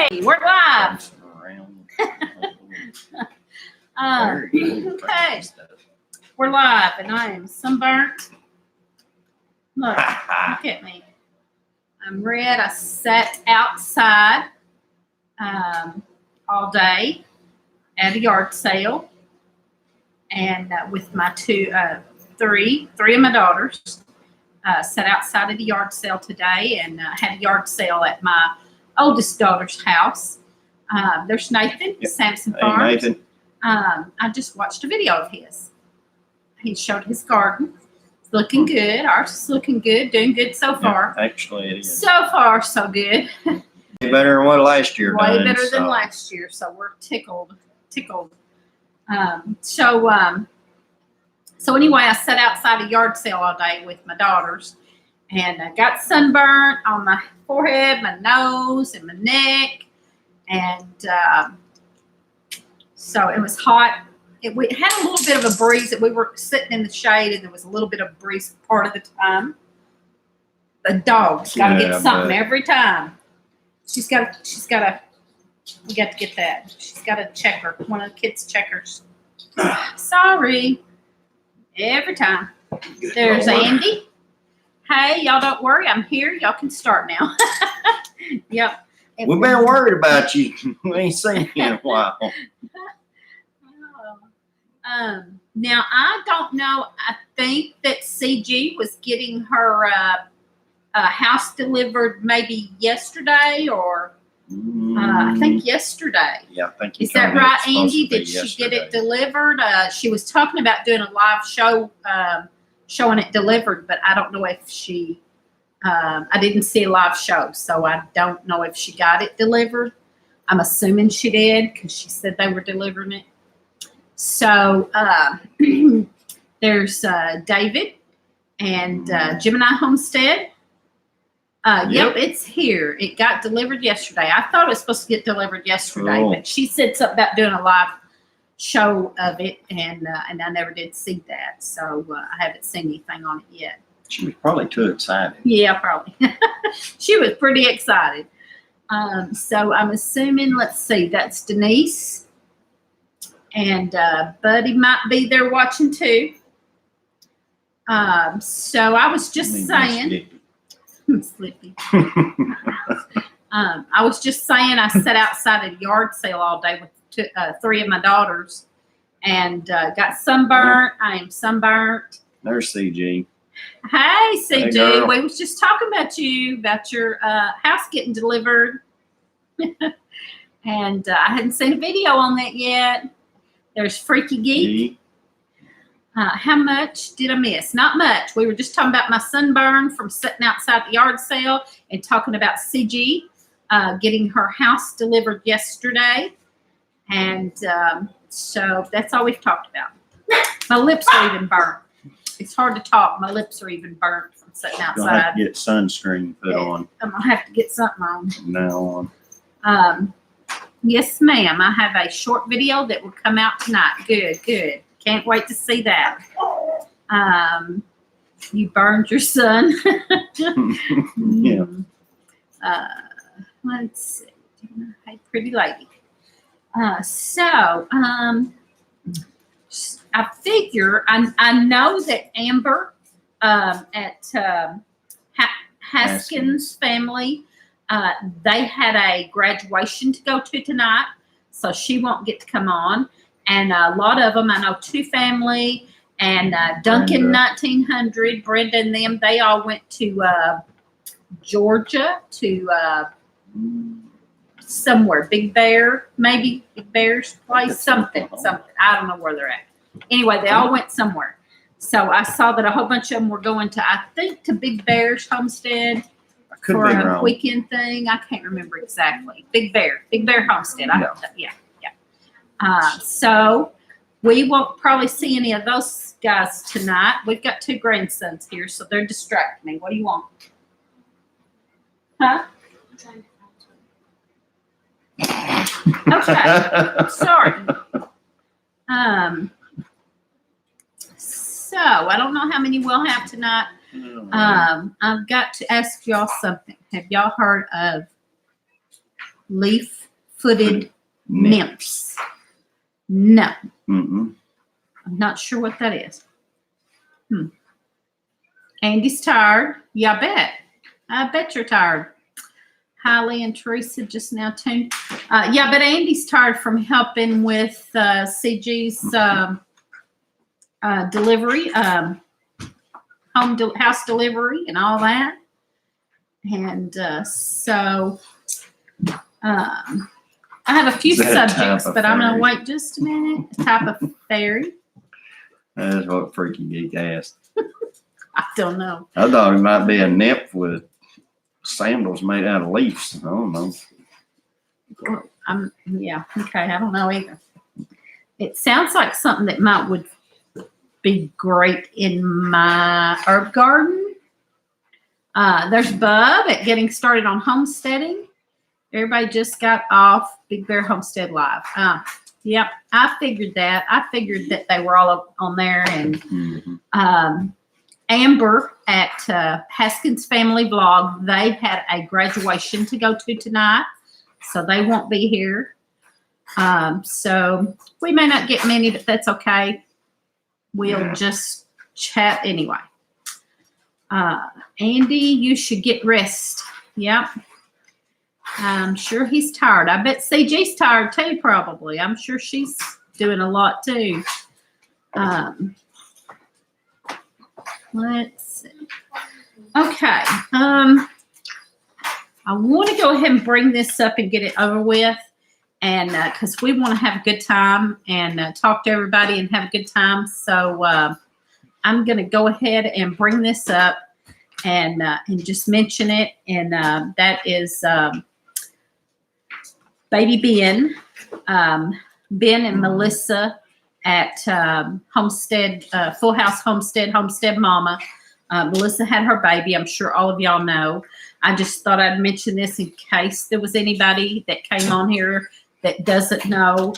Okay, we're live. Okay, we're live, and I am sunburnt. Look at me. I'm red. I sat outside all day at a yard sale, and with my three of my daughters. Sat outside of the yard sale today, and had a yard sale at my oldest daughter's house. There's Nathan, Samson Farms. Hey, Nathan. I just watched a video of his. He showed his garden. It's looking good. Ours is looking good, doing good so far. Yeah, actually, it is. So far, so good. Way better than what last year Way done. better than last year, so we're tickled. So anyway, I sat outside a yard sale all day with my daughters, and I got sunburnt on my forehead, my nose, and my neck, and so it was hot. It had a little bit of a breeze. We were sitting in the shade, and there was a little bit of breeze part of the time. The dog's got to get something every time. She's got to. We got to get that. She's got a checker, one of the kids' checkers. Sorry. Every time. There's Andy. Hey, y'all don't worry. I'm here. Y'all can start now. Yep. We've been worried about you. We ain't seen you in a while. Now, I don't know. I think that CG was getting her house delivered maybe yesterday or I think yesterday. Yeah, I think is that right, Andy? Did she get it delivered? She was talking about doing a live show, showing it delivered, but I don't know if she. I didn't see a live show, so I don't know if she got it delivered. I'm assuming she did because she said they were delivering it. So there's David and Gemini Homestead. Yep, it's here. It got delivered yesterday. I thought it was supposed to get delivered yesterday, but she said something about doing a live show of it, and I never did see that. So I haven't seen anything on it yet. She was probably too excited. Yeah, probably. She was pretty excited. So I'm assuming, let's see, that's Denise. And Buddy might be there watching too. So I was just saying. Slippy. I was just saying I sat outside at a yard sale all day with three of my daughters and got sunburnt. I am sunburnt. There's CG. Hey, CG. Hey, we was just talking about you, about your house getting delivered. And I hadn't seen a video on that yet. There's Freaky Geek. How much did I miss? Not much. We were just talking about my sunburn from sitting outside the yard sale and talking about CG getting her house delivered yesterday. And so that's all we've talked about. My lips are even burnt. It's hard to talk. My lips are even burnt from sitting outside. You'll have to get sunscreen put on. I'm going to have to get something on. From now on. Yes, ma'am. I have a short video that will come out tonight. Good, good. Can't wait to see that. You burned your son. Yeah. Let's see. Hey, pretty lady. So I figure I know that Amber at Haskins family, they had a graduation to go to tonight, so she won't get to come on. And a lot of them, I know Two Family and Duncan 1900, Brenda and them, they all went to Georgia to somewhere, Big Bear, maybe Big Bear's place, something. I don't know where they're at. Anyway, they all went somewhere. So I saw that a whole bunch of them were going to, I think, to Big Bear's homestead for a weekend thing. I can't remember exactly. Big Bear Homestead. Yeah. So we won't probably see any of those guys tonight. We've got two grandsons here, so they're distracting me. What do you want? Huh? I'm trying to find okay. Sorry. So I don't know how many we'll have tonight. I've got to ask y'all something. Have y'all heard of leaf-footed nymphs. No. Mm-mm. I'm not sure what that is. Andy's tired. Yeah, I bet you're tired. Holly and Teresa just now tuned. Yeah, but Andy's tired from helping with CG's delivery, house delivery and all that. And so I have a few subjects, but I'm going to wait just a minute. A type of fairy. That's what Freaky Geek asked. I don't know. I thought it might be a nymph with sandals made out of leaves. I don't know. Yeah, okay, I don't know either. It sounds like something that would be great in my herb garden. There's Bub at Getting Started on Homesteading. Everybody just got off Big Bear Homestead Live. Yep, I figured that. I figured that they were all on there. And Amber at Haskins Family Vlog, they had a graduation to go to tonight, so they won't be here. So we may not get many, but that's okay. We'll just chat anyway. Andy, you should get rest. Yep. I'm sure he's tired. I bet CG's tired too, probably. I'm sure she's doing a lot too. Let's see. Okay. I want to go ahead and bring this up and get it over with. And because we want to have a good time and talk to everybody and have a good time. So I'm going to go ahead and bring this up and just mention it. And that is baby Ben. Ben and Melissa at Homestead, Full House Homestead Mama. Melissa had her baby. I'm sure all of y'all know. I just thought I'd mention this in case there was anybody that came on here that doesn't know.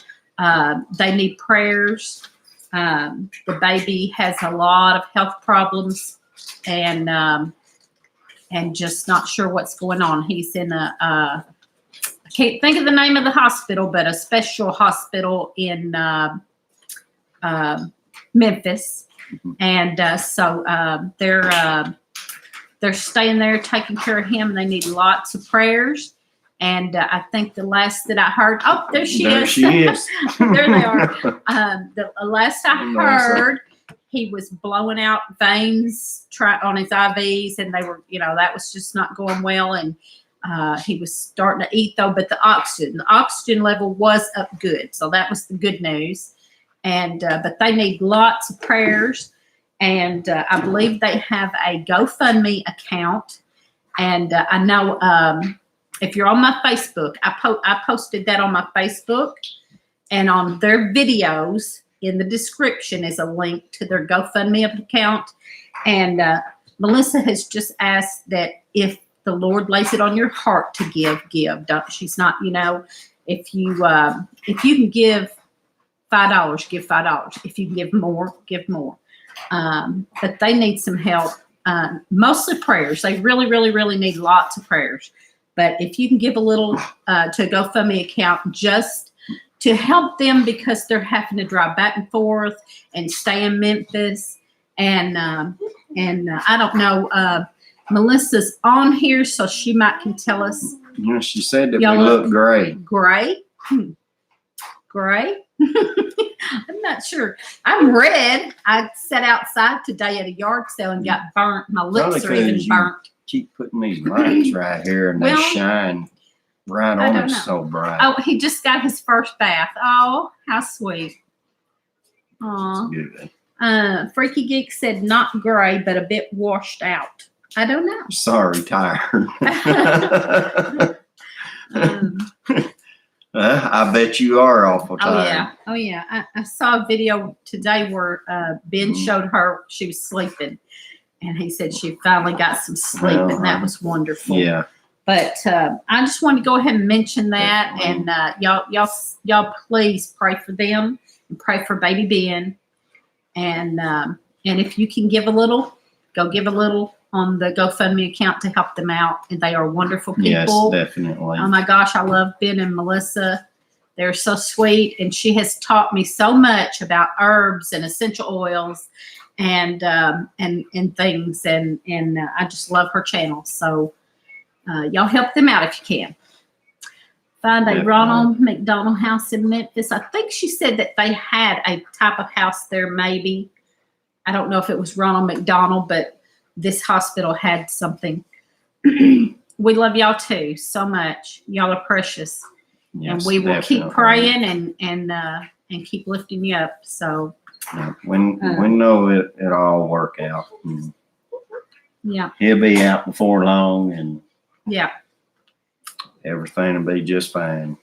They need prayers. The baby has a lot of health problems and just not sure what's going on. He's in I can't think of the name of the hospital, but a special hospital in Memphis. And so they're staying there, taking care of him. They need lots of prayers. And I think the last that I heard, there she is. There they are. The last I heard, he was blowing out veins on his IVs, and they were, that was just not going well. And he was starting to eat though, but the oxygen level was up good. So that was the good news. And but they need lots of prayers. And I believe they have a GoFundMe account. And I know if you're on my Facebook, I posted that on my Facebook. And on their videos, in the description is a link to their GoFundMe account. And Melissa has just asked that if the Lord lays it on your heart to give. She's not, if you can give $5, give $5. If you can give more, give more. But they need some help. Mostly prayers. They really, really, really need lots of prayers. But if you can give a little to a GoFundMe account just to help them, because they're having to drive back and forth and stay in Memphis. And I don't know, Melissa's on here, so she can tell us. Yeah, she said that we look gray. Gray? Gray? I'm not sure. I'm red. I sat outside today at a yard sale and got burnt. My lips are even burnt. Keep putting these lights right here, and they shine right on us so bright. Oh, he just got his first bath. Oh, how sweet. Aw. Freaky Geek said not gray, but a bit washed out. I don't know. Sorry, tired. I bet you are awful tired. Oh yeah. I saw a video today where Ben showed her she was sleeping, and he said she finally got some sleep, and that was wonderful. Yeah. But I just wanted to go ahead and mention that, and y'all please pray for them and pray for baby Ben, and if you can give a little, go give a little. on the GoFundMe account to help them out. And they are wonderful people. Yes, definitely. Oh my gosh, I love Ben and Melissa. They're so sweet. And she has taught me so much about herbs and essential oils and things. And I just love her channel. So y'all help them out if you can. Find a Ronald McDonald house in Memphis. I think she said that they had a type of house there, maybe. I don't know if it was Ronald McDonald, but this hospital had something. We love y'all too so much. Y'all are precious. Yes, and we will definitely. keep praying and keep lifting you up. So we know it all work out. Yeah. He'll be out before long, and yeah, everything will be just fine.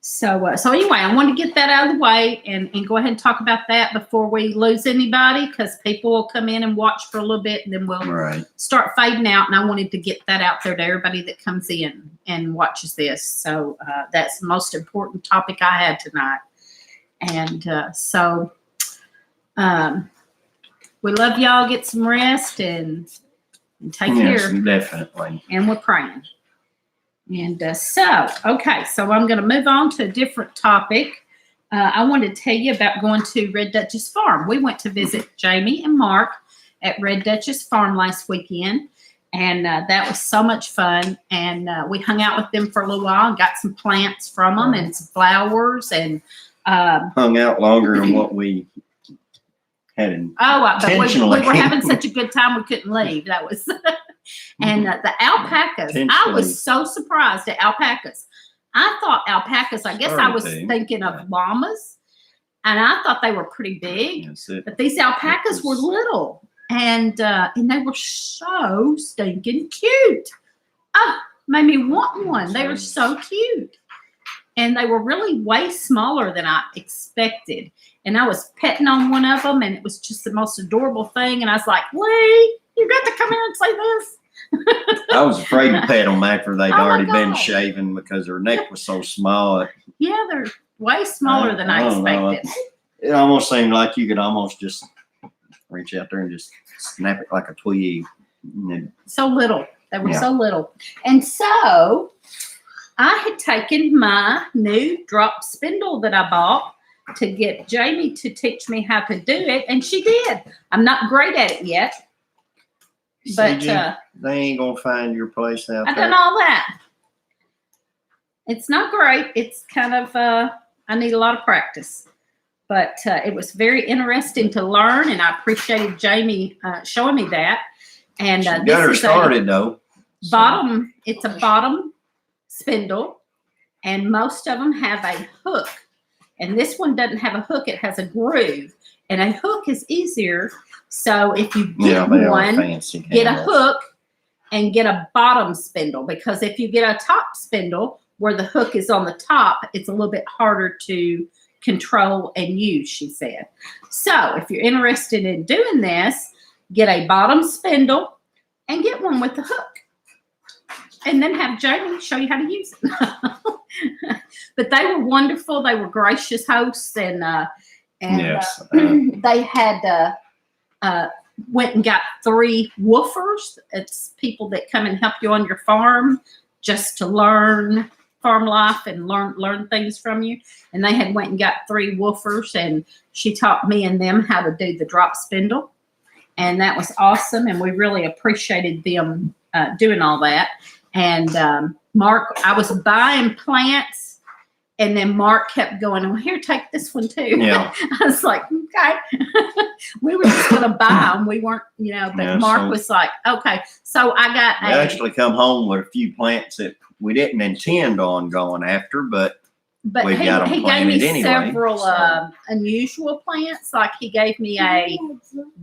So anyway, I want to get that out of the way and go ahead and talk about that before we lose anybody, because people will come in and watch for a little bit and then we'll start fading out. And I wanted to get that out there to everybody that comes in and watches this. So that's the most important topic I had tonight. And we love y'all. Get some rest and take care. Definitely. And we're praying. And so I'm going to move on to a different topic. I wanted to tell you about going to Red Duchess Farm. We went to visit Jamie and Mark at Red Duchess Farm last weekend, and that was so much fun. And we hung out with them for a little while and got some plants from them and some flowers. And hung out longer than what we had. But we were having such a good time we couldn't leave. That was. And the alpacas, I was so surprised at alpacas. I thought alpacas, I guess I was thinking of llamas, and I thought they were pretty big. But these alpacas were little, and they were so stinking cute. Oh, made me want one. They were so cute. And they were really way smaller than I expected. And I was petting on one of them, and it was just the most adorable thing. And I was like, Lee, you got to come here and say this. I was afraid to pet them after they'd already been shaven because their neck was so small. Yeah, they're way smaller than I expected. It almost seemed like you could almost just reach out there and just snap it like a twig. So little. They were so little. And so I had taken my new drop spindle that I bought to get Jamie to teach me how to do it, and she did. I'm not great at it yet. But they ain't gonna find your place out there. I've done all that. It's not great. It's kind of I need a lot of practice. But it was very interesting to learn, and I appreciated Jamie showing me that. And got her started though. Bottom. It's a bottom spindle, and most of them have a hook. And this one doesn't have a hook; it has a groove. And a hook is easier. So if you get one, get a hook and get a bottom spindle, because if you get a top spindle where the hook is on the top, it's a little bit harder to control and use, she said. So if you're interested in doing this, get a bottom spindle and get one with the hook. And then have Jamie show you how to use it. But they were wonderful. They were gracious hosts, and they had went and got 3 woofers. It's people that come and help you on your farm just to learn farm life and learn things from you. And they had went and got 3 woofers, and she taught me and them how to do the drop spindle. And that was awesome. And we really appreciated them doing all that. And Mark, I was buying plants. And then Mark kept going, oh, here, take this one too. Yeah. I was like, okay. We were just going to buy them. We weren't, but Mark was like, okay. So I got we actually come home with a few plants that we didn't intend on going after, but we got them planted anyway. Several unusual plants. Like he gave me a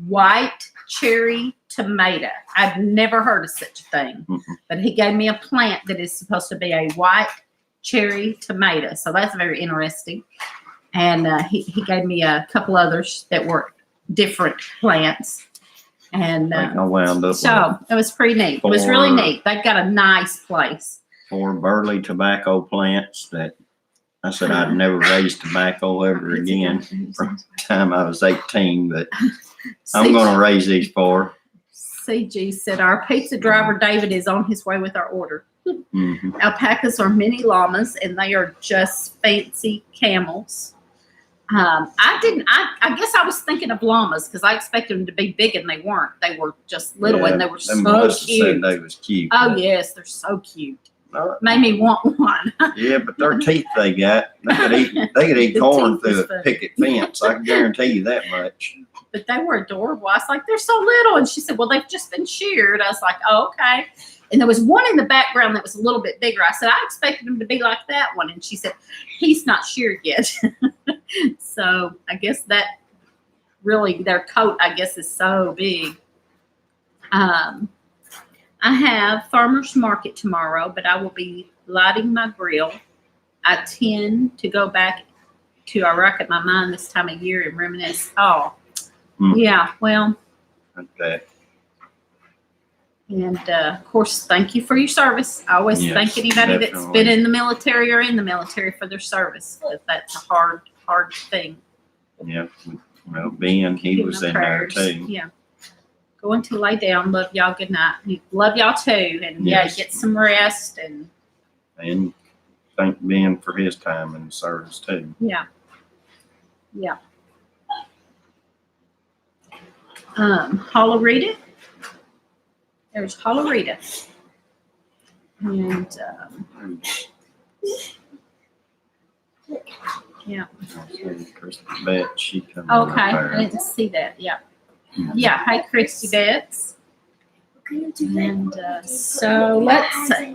white cherry tomato. I've never heard of such a thing. But he gave me a plant that is supposed to be a white cherry tomato. So that's very interesting. And he gave me a couple others that were different plants. And I wound up so it was pretty neat. It was really neat. They've got a nice place. 4 burley tobacco plants that I said I'd never raise tobacco ever again from the time I was 18, but I'm going to raise these 4. CG said, our pizza driver, David, is on his way with our order. Mm-hmm. Alpacas are mini llamas, and they are just fancy camels. I guess I was thinking of llamas because I expected them to be big, and they weren't. They were just little, and they were so cute. Said they was cute. Oh, yes, they're so cute. Made me want one. Yeah, but their teeth they got, they could eat The corn teeth through is a funny. picket fence. I can guarantee you that much. But they were adorable. I was like, they're so little. And she said, well, they've just been sheared. I was like, oh, okay. And there was one in the background that was a little bit bigger. I said, I expected him to be like that one. And she said, he's not sheared yet. So I guess that really, their coat, I guess, is so big. I have farmer's market tomorrow, but I will be lighting my grill. I tend to go back to Iraq at my mind this time of year and reminisce. Oh, yeah, well. Okay. And, of course, thank you for your service. I always thank anybody that's been in the military or in the military for their service. Because that's a hard thing. Yeah. Well, Ben, he was in there too. Yeah. Going to lay down. Love y'all. Good night. Love y'all too. And, get some rest. And thank Ben for his time in the service too. Yeah. Yeah. Hollerita. There's Hollerita. And yeah. Bet she come Okay, I didn't see that. Yeah. Yeah. Hi, Christy Betts. And so let's see.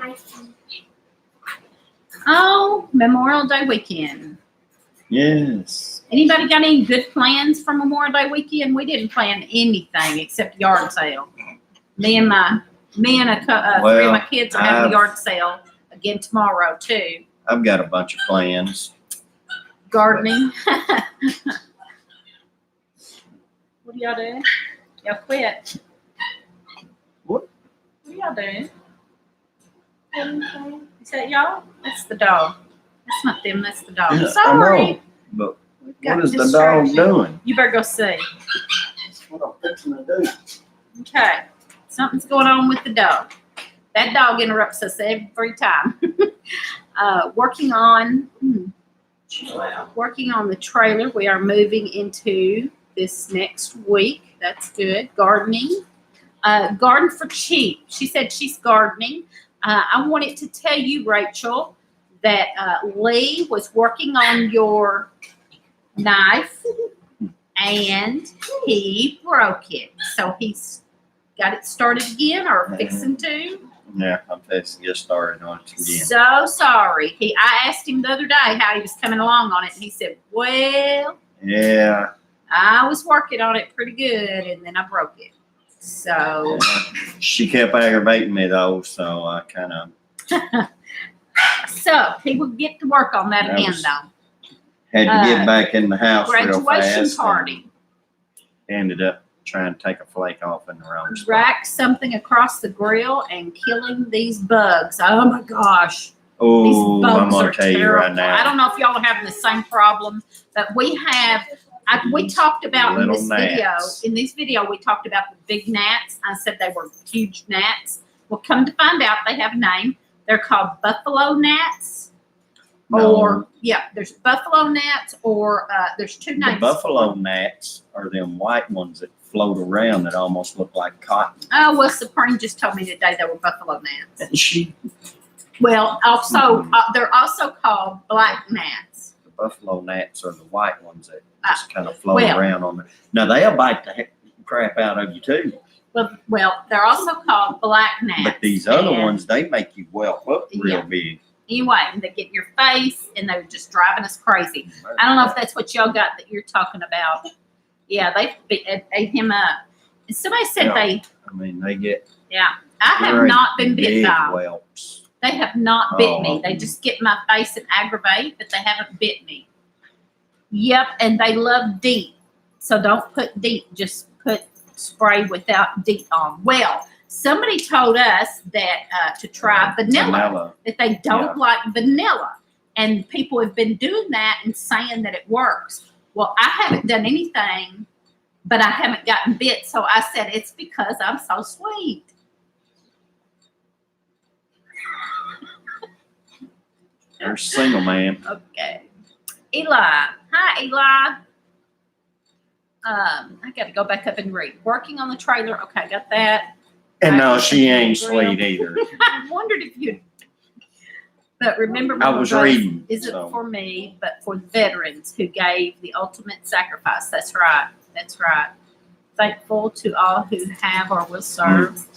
Oh, Memorial Day weekend. Yes. Anybody got any good plans for Memorial Day weekend? We didn't plan anything except yard sale. Me and three of my kids are having a yard sale again tomorrow too. I've got a bunch of plans. Gardening. What are y'all doing? Y'all quit. What? What are y'all doing? Is that y'all? That's the dog. That's not them. That's the dog. Yeah, Sorry. I know, but what is the dog doing? You better go see. That's what I'm fixing to do. Okay. Something's going on with the dog. That dog interrupts us every time. Working on the trailer. We are moving into this next week. That's good. Gardening. Garden for cheap. She said she's gardening. I wanted to tell you, Rachel, that Lee was working on your knife and he broke it. So he's got it started again or fixing to. Yeah, I'm fixing to get started on it again. So sorry. I asked him the other day how he was coming along on it, and he said, well, yeah, I was working on it pretty good, and then I broke it. So she kept aggravating me though, so I kind of. So he will get to work on that again, though. Had to get back in the house real graduation fast. Party. Ended up trying to take a flake off in the wrong spot. Rack something across the grill and killing these bugs. Oh my gosh. Oh, These bugs I'm gonna are tell you terrible. right now. I don't know if y'all are having the same problem, but we have. We talked about in this video. We talked about the big gnats. I said they were huge gnats. Well, come to find out, they have a name. They're called buffalo gnats. No. There's buffalo gnats, or there's two names. The buffalo gnats are them white ones that float around that almost look like cotton. Oh, well, Supreme just told me today they were buffalo gnats. And she. Well, also, they're also called black gnats. The buffalo gnats are the white ones that just kind of float around on there. Now, they'll bite the crap out of you, too. Well, they're also called black gnats. But these other ones, they make you welt up real big. Anyway, and they get in your face, and they're just driving us crazy. I don't know if that's what y'all got that you're talking about. Yeah, they ate him up. And somebody said they get. Yeah, I have not been bit by them. Whelps. They have not bit me. They just get in my face and aggravate, but they haven't bit me. Yep, and they love DEET. So don't put DEET, just put spray without DEET on. Well, somebody told us that to try vanilla, that they don't like vanilla. And people have been doing that and saying that it works. Well, I haven't done anything but I haven't gotten bit. So I said, it's because I'm so sweet. There's single man. Okay. Eli. Hi, Eli. I got to go back up and read. Working on the trailer. Okay, I got that. And no, she ain't sweet either. I wondered if you'd. But remember, I was reading. Isn't for me, but for the veterans who gave the ultimate sacrifice. That's right. That's right. Thankful to all who have or will serve.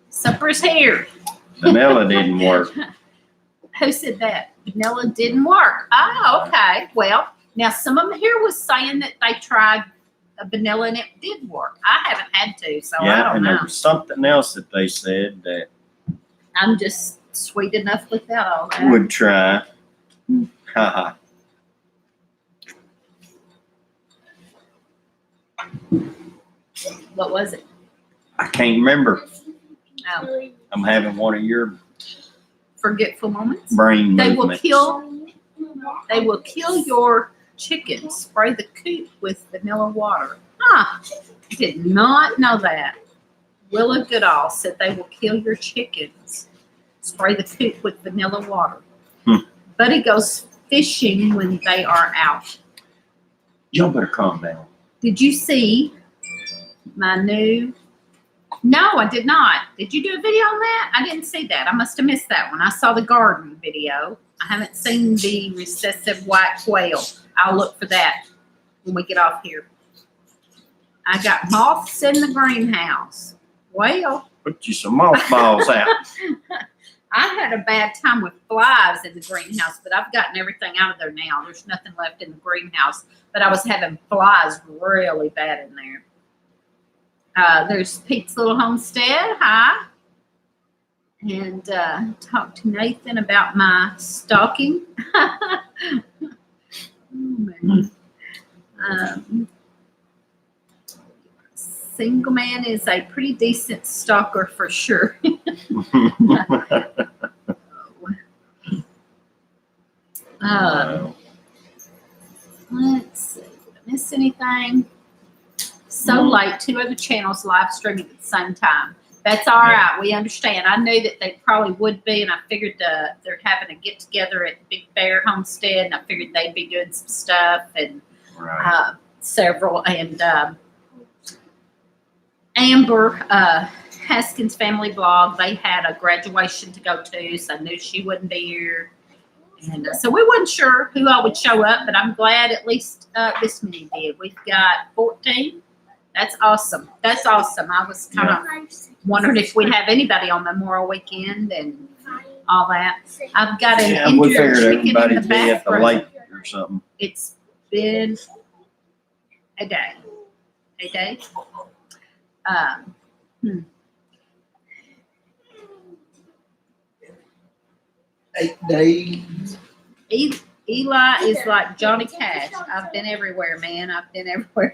Supper's here. Vanilla didn't work. Who said that? Vanilla didn't work. Oh, okay. Well, now some of them here was saying that they tried a vanilla and it did work. I haven't had to, so I don't know. There was something else that they said that I'm just sweet enough without all that. Would try. Haha. What was it? I can't remember. Oh, I'm having one of your forgetful moments. brain They movements. They will kill your chickens. Spray the coop with vanilla water. Huh. Did not know that. Willa Goodall said they will kill your chickens. Spray the coop with vanilla water. Buddy goes fishing when they are out. Y'all better calm down. Did you see my new? No, I did not. Did you do a video on that? I didn't see that. I must have missed that one. I saw the garden video. I haven't seen the recessive white quail. I'll look for that when we get off here. I got moths in the greenhouse. Well, Put you some mothballs out. I had a bad time with flies in the greenhouse, but I've gotten everything out of there now. There's nothing left in the greenhouse, but I was having flies really bad in there. There's Pete's Little Homestead. Hi. And talk to Nathan about my stalking. Oh, man. Single man is a pretty decent stalker for sure. Let's see. Did I miss anything? So late, 2 other channels live streaming at the same time. That's all right. We understand. I knew that they probably would be, and I figured they're having a get together at Big Bear Homestead, and I figured they'd be doing some stuff and several. And Amber Haskins Family Blog, they had a graduation to go to, so I knew she wouldn't be here. And so we wasn't sure who all would show up, but I'm glad at least this many did. We've got 14. That's awesome. That's awesome. I was kind of wondering if we'd have anybody on Memorial Weekend and all that. I've got an injured chicken in the bathroom. Lake or something. It's been a day. A day. 8 days. Eli is like Johnny Cash. I've been everywhere, man. I've been everywhere.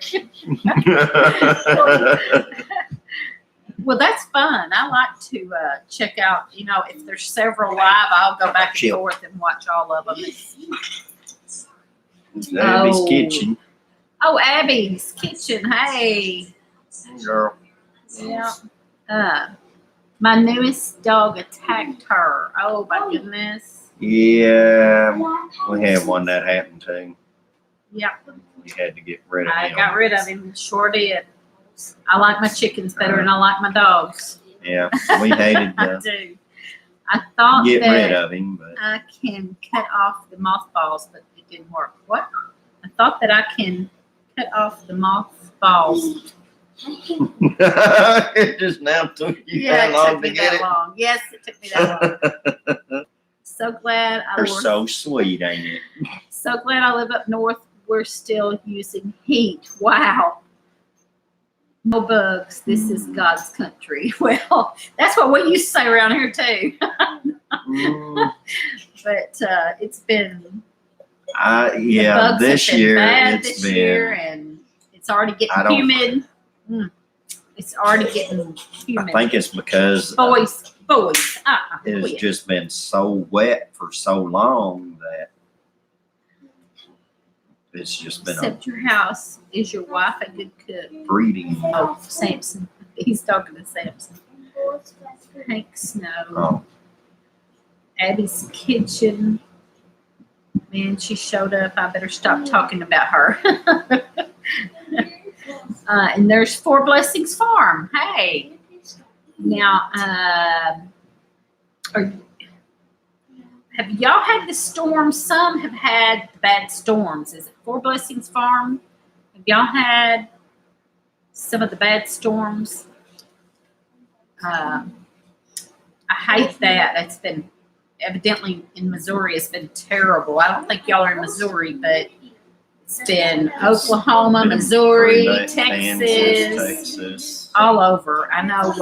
Well, that's fun. I like to check out, if there's several live, I'll go back and forth and watch all of them. Abby's kitchen. Oh, Abby's kitchen. Hey. Girl. Yeah. My newest dog attacked her. Oh, my goodness. Yeah, we had one that happened to. Yep. We had to get rid of him. I got rid of him. Sure did. I like my chickens better than I like my dogs. Yeah, we hated I do. I thought get that rid of him, but I can cut off the mothballs, but it didn't work. What? I thought that I can cut off the mothballs. It just now took you that long to get it. Long. Yes, it took me that long. So glad They're so sweet, ain't it? So glad I live up north. We're still using heat. Wow. No bugs. This is God's country. Well, that's what we used to say around here too. But it's been this year it's been year, and it's already getting humid. It's already getting humid. I think it's because boys. It has just been so wet for so long that it's just been a Except your house. Is your wife a good cook? breeding. Oh, Samson. He's talking to Samson. Hank Snow. Oh, Abby's kitchen. Man, she showed up. I better stop talking about her. And there's Four Blessings Farm. Hey. Now, have y'all had the storms? Some have had bad storms. Is it Four Blessings Farm? Have y'all had some of the bad storms? I hate that. It's been evidently in Missouri. It's been terrible. I don't think y'all are in Missouri, but it's been Oklahoma, Missouri, Texas, all over. I know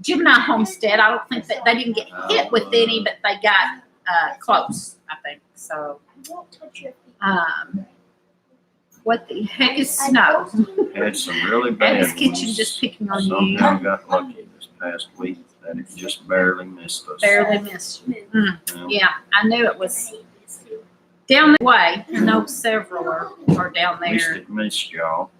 Gemini Homestead. I don't think that they didn't get hit with any, but they got close. I think so. What the heck is snow? had some really bad Abby's kitchen ones. just picking on you. Somehow got lucky this past week that it just barely missed us. Barely missed you. Yeah, I knew it was down the way. I know several are down At least there. it missed y'all.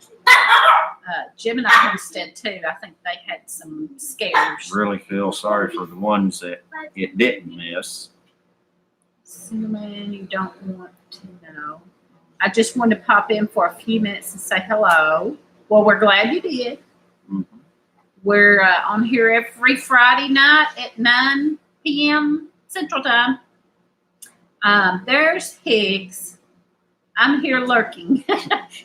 Gemini Homestead too. I think they had some scares. Really feel sorry for the ones that it didn't miss. Cinnamon, you don't want to know. I just wanted to pop in for a few minutes and say hello. Well, we're glad you did. Mhm. We're on here every Friday night at 9 p.m. Central Time. There's Higgs. I'm here lurking.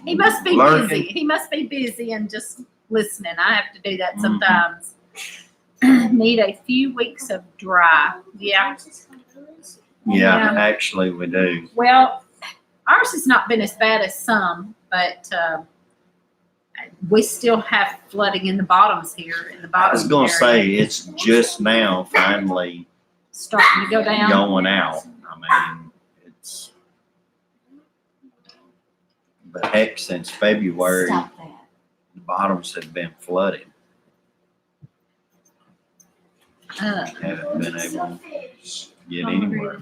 He must be Lurking. busy. He must be busy and just listening. I have to do that sometimes. Need a few weeks of dry. Yeah. Yeah, actually we do. Well, ours has not been as bad as some, but we still have flooding in the bottoms here. In the I was bottom gonna area. say it's just now finally Starting to go down. going out. I mean, it's but heck, since February, Stop that. the bottoms have been flooded. Haven't been able to get anywhere.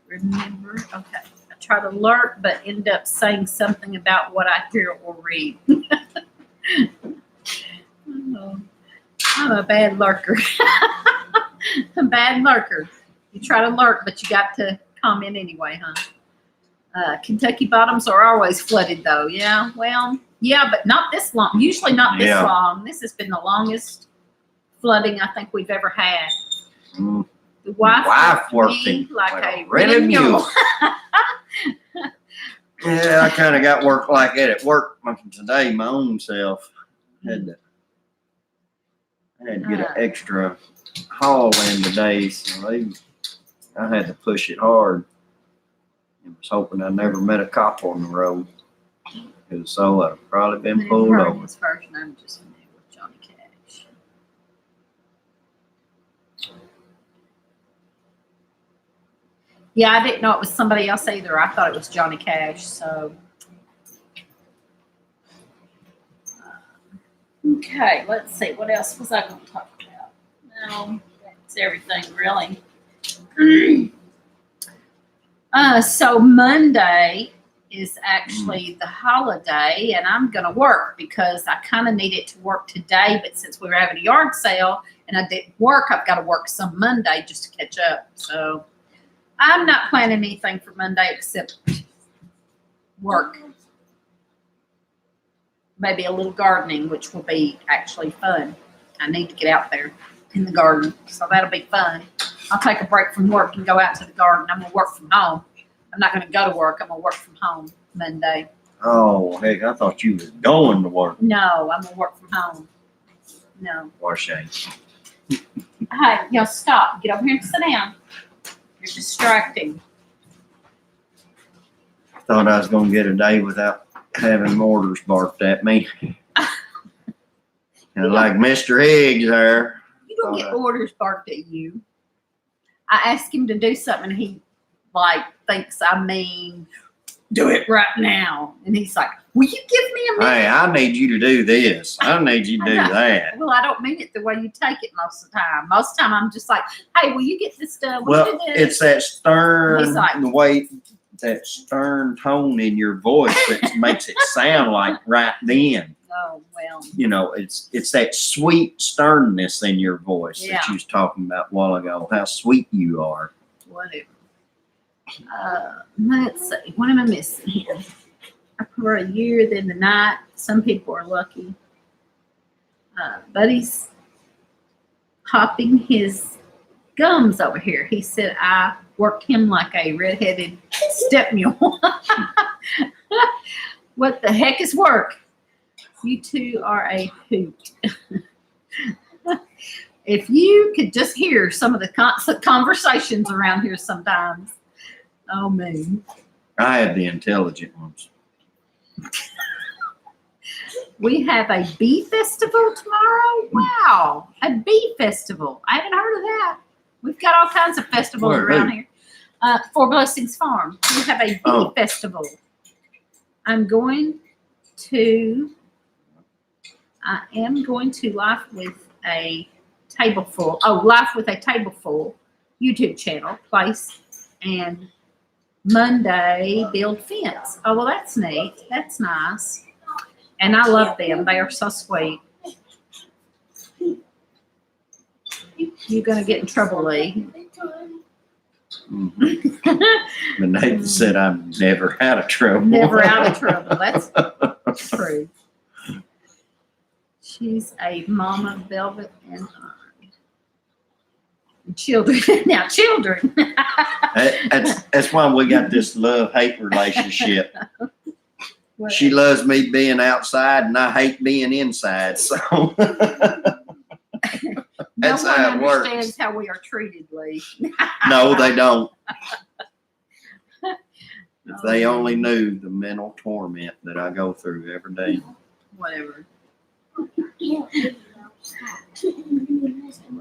Remember, okay. I try to lurk, but end up saying something about what I hear or read. Oh, I'm a bad lurker. A bad lurker. You try to lurk, but you got to comment anyway, huh? Kentucky bottoms are always flooded, though. Yeah, well, yeah, but not this long. Usually not this Yeah. long. This has been the longest flooding I think we've ever had. Mm. The wife Wife worked me working like like a a rented mule. mule. Yeah, I kind of got work like that at work today. My own self I had to get an extra haul in today, so I had to push it hard. I was hoping I never met a cop on the road, because so I'd have probably been pulled over. His first name just familiar with Johnny Cash. Yeah, I didn't know it was somebody else either. I thought it was Johnny Cash. So, okay, let's see. What else was I going to talk about? No, that's everything really. So Monday is actually the holiday, and I'm going to work because I kind of needed to work today. But since we were having a yard sale and I didn't work, I've got to work some Monday just to catch up. So I'm not planning anything for Monday except work. Maybe a little gardening, which will be actually fun. I need to get out there in the garden, so that'll be fun. I'll take a break from work and go out to the garden. I'm going to work from home. I'm not going to go to work. I'm going to work from home Monday. Oh, heck, I thought you was going to work. No, I'm going to work from home. No. What a shame. Hey, y'all stop. Get over here and sit down. You're distracting. Thought I was going to get a day without having mortars barked at me. And like Mr. Higgs there. You don't get orders barked at you. I asked him to do something, and he thinks I mean do it right now. And he's like, will you give me a minute? Hey, I need you to do this. I need you to do that. Well, I don't mean it the way you take it most of the time. Most of the time, I'm just like, hey, will you get this done? Will Well, you do this? it's that stern, He's like, the way that stern tone in your voice that makes it sound like right then. Oh, well. You know, it's that sweet sternness in your voice Yeah. that you was talking about a while ago. How sweet you are. Whatever. Let's see. What am I missing here? For a year, then the night. Some people are lucky. Buddy's popping his gums over here. He said I worked him like a redheaded step mule. What the heck is work? You two are a hoot. If you could just hear some of the constant conversations around here sometimes. Oh, man. I have the intelligent ones. We have a bee festival tomorrow. Wow. A bee festival. I haven't heard of that. We've got all kinds of festivals Where, around who? here. For Blessings Farm. We have a bee festival. I am going to Life with a Tableful. Oh, Life with a Tableful YouTube channel place. And Monday, build fence. Oh, well, that's neat. That's nice. And I love them. They are so sweet. You're going to get in trouble, Lee. Mm-hmm. But Nathan said I'm never out of trouble. Never out of trouble. That's true. She's a mama, Velvet, and children. Now, children. That's why we got this love-hate relationship. Well, She loves me being outside, and I hate being inside. So that's no one how it works. understands how we are treated, Lee. No, they don't. If they only knew the mental torment that I go through every day. Whatever.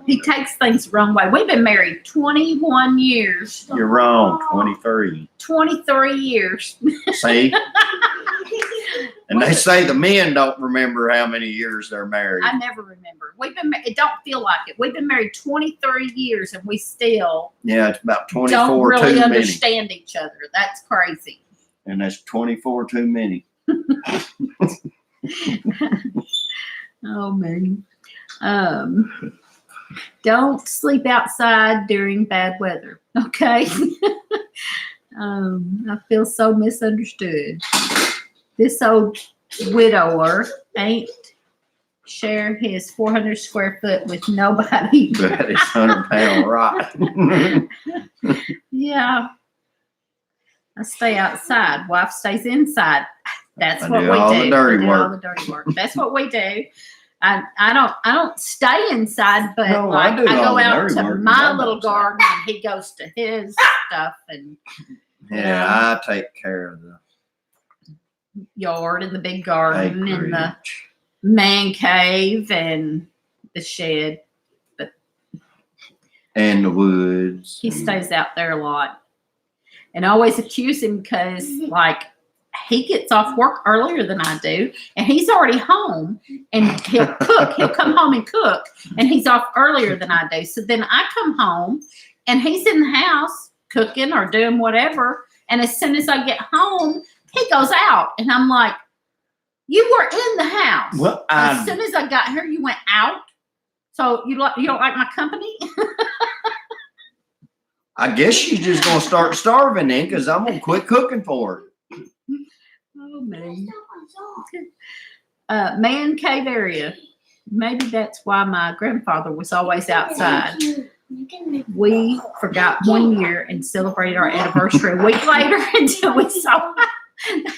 He takes things the wrong way. We've been married 21 years. You're wrong. 23. 23 years. See? And they say the men don't remember how many years they're married. I never remember. It don't feel like it. We've been married 23 years and we still Yeah, it's about 24 don't really too many. understand each other. That's crazy. And that's 24 too many. Oh, man. Don't sleep outside during bad weather. Okay. I feel so misunderstood. This old widower ain't share his 400 square foot with nobody. That is 100-pound rock. Yeah. I stay outside. Wife stays inside. That's I what do we all do. the dirty We do work. all the dirty work. That's what we do. I don't stay inside, but No, like I do I all go the out dirty to work. my I'm little outside. garden and he goes to his stuff and Yeah, I take care of the yard and the big garden and the acreage. man cave and the shed. And the woods. He stays out there a lot. And I always accuse him because like he gets off work earlier than I do, and he's already home and he'll cook. He'll come home and cook, and he's off earlier than I do. So then I come home and he's in the house cooking or doing whatever. And as soon as I get home, he goes out. And I'm like, you were in the house. Well, As soon as I got here, you went out. So you don't like my company? I guess she's just gonna start starving then, because I'm gonna quit cooking for her. Oh, man. Man cave area. Maybe that's why my grandfather was always outside. We forgot one year and celebrated our anniversary a week later until we saw.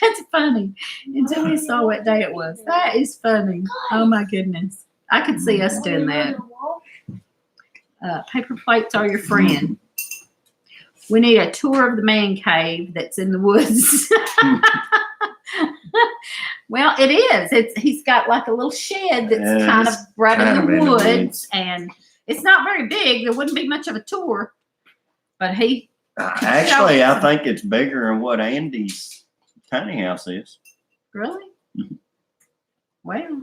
That's funny. Until we saw what day it was. That is funny. Oh, my goodness. I could see us doing that. Paper plates are your friend. We need a tour of the man cave that's in the woods. Well, it is. He's got like a little shed that's Yeah, kind of it's right kind in of the in the woods, woods. and it's not very big. There wouldn't be much of a tour, but he Actually, I think it's bigger than what Andy's tiny house is. really. Well,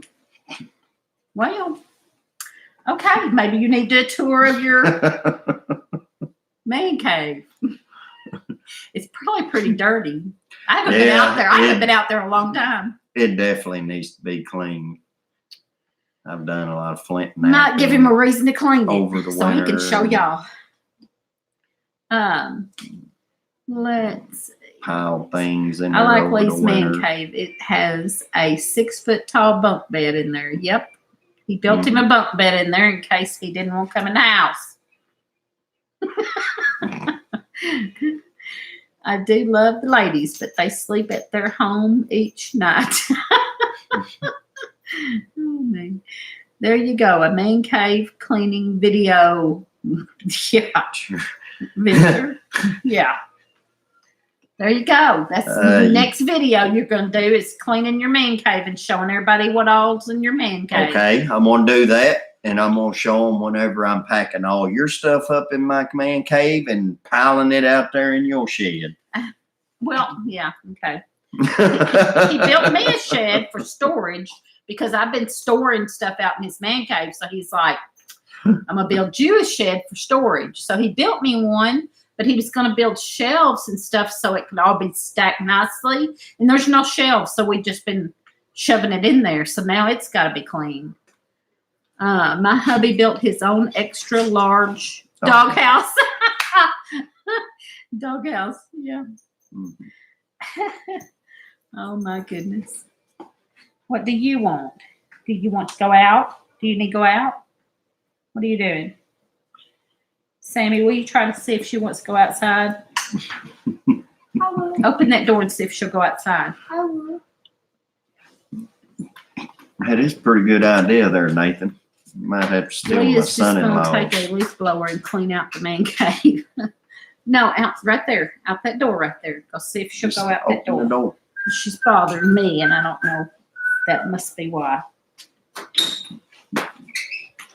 okay. Maybe you need to do a tour of your man cave. It's probably pretty dirty. I haven't been out there. I haven't been out there a long time. It definitely needs to be cleaned. I've done a lot of flint. Might give him a reason to clean it over the so he can winter show and- y'all. Let's pile things in I there like over Lee's the winter. man cave. It has a 6-foot tall bunk bed in there. Yep. He built him a bunk bed in there in case he didn't want to come in the house. I do love the ladies, but they sleep at their home each night. Oh, man. There you go. A man cave cleaning video. Yeah. Visitor. Yeah. There you go. That's the next video you're going to do is cleaning your man cave and showing everybody what all's in your man cave. Okay, I'm going to do that, and I'm going to show them whenever I'm packing all your stuff up in my man cave and piling it out there in your shed. Well, yeah, okay. He built me a shed for storage because I've been storing stuff out in his man cave. So he's like, I'm going to build you a shed for storage. So he built me one, but he was going to build shelves and stuff so it could all be stacked nicely. And there's no shelves, so we've just been shoving it in there. So now it's got to be clean. My hubby built his own extra large doghouse. Doghouse, yeah. Oh my goodness. What do you want? Do you want to go out? Do you need to go out? What are you doing? Sammy, will you try to see if she wants to go outside? I will. Open that door and see if she'll go outside. I will. That is a pretty good idea there, Nathan. You might have to steal my Leah's just going son-in-law. to take a leaf blower and clean out the man cave. No, out right there. Out that door right there. Go see if she'll Just go out that open the door. door. She's bothering me, and I don't know. That must be why.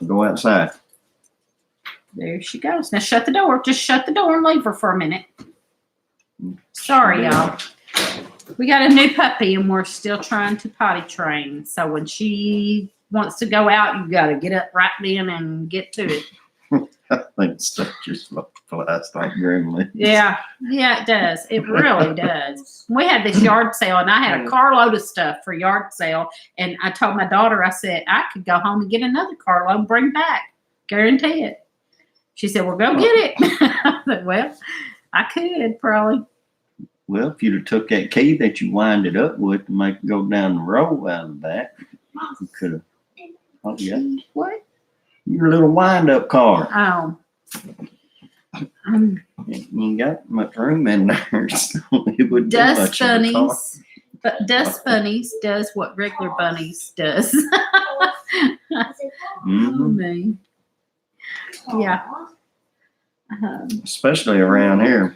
Go outside. There she goes. Now shut the door. Just shut the door and leave her for a minute. Sorry, y'all. We got a new puppy, and we're still trying to potty train. So when she wants to go out, you got to get up right then and get to it. I think stuff just flies like gremlins. Yeah, it does. It really does. We had this yard sale, and I had a carload of stuff for yard sale. And I told my daughter, I said, I could go home and get another carload and bring back. Guarantee it. She said, well, go get it. I said, well, I could probably. Well, if you'd have took that key that you wind it up with to make it go down the road out of that, you could have. Oh, yeah. What? Your little wind-up car. Oh. You ain't got much room in there, so it would be Dust much of a car. bunnies. But Dust Bunnies does what regular bunnies does. Mhm. Me. Yeah. Especially around here.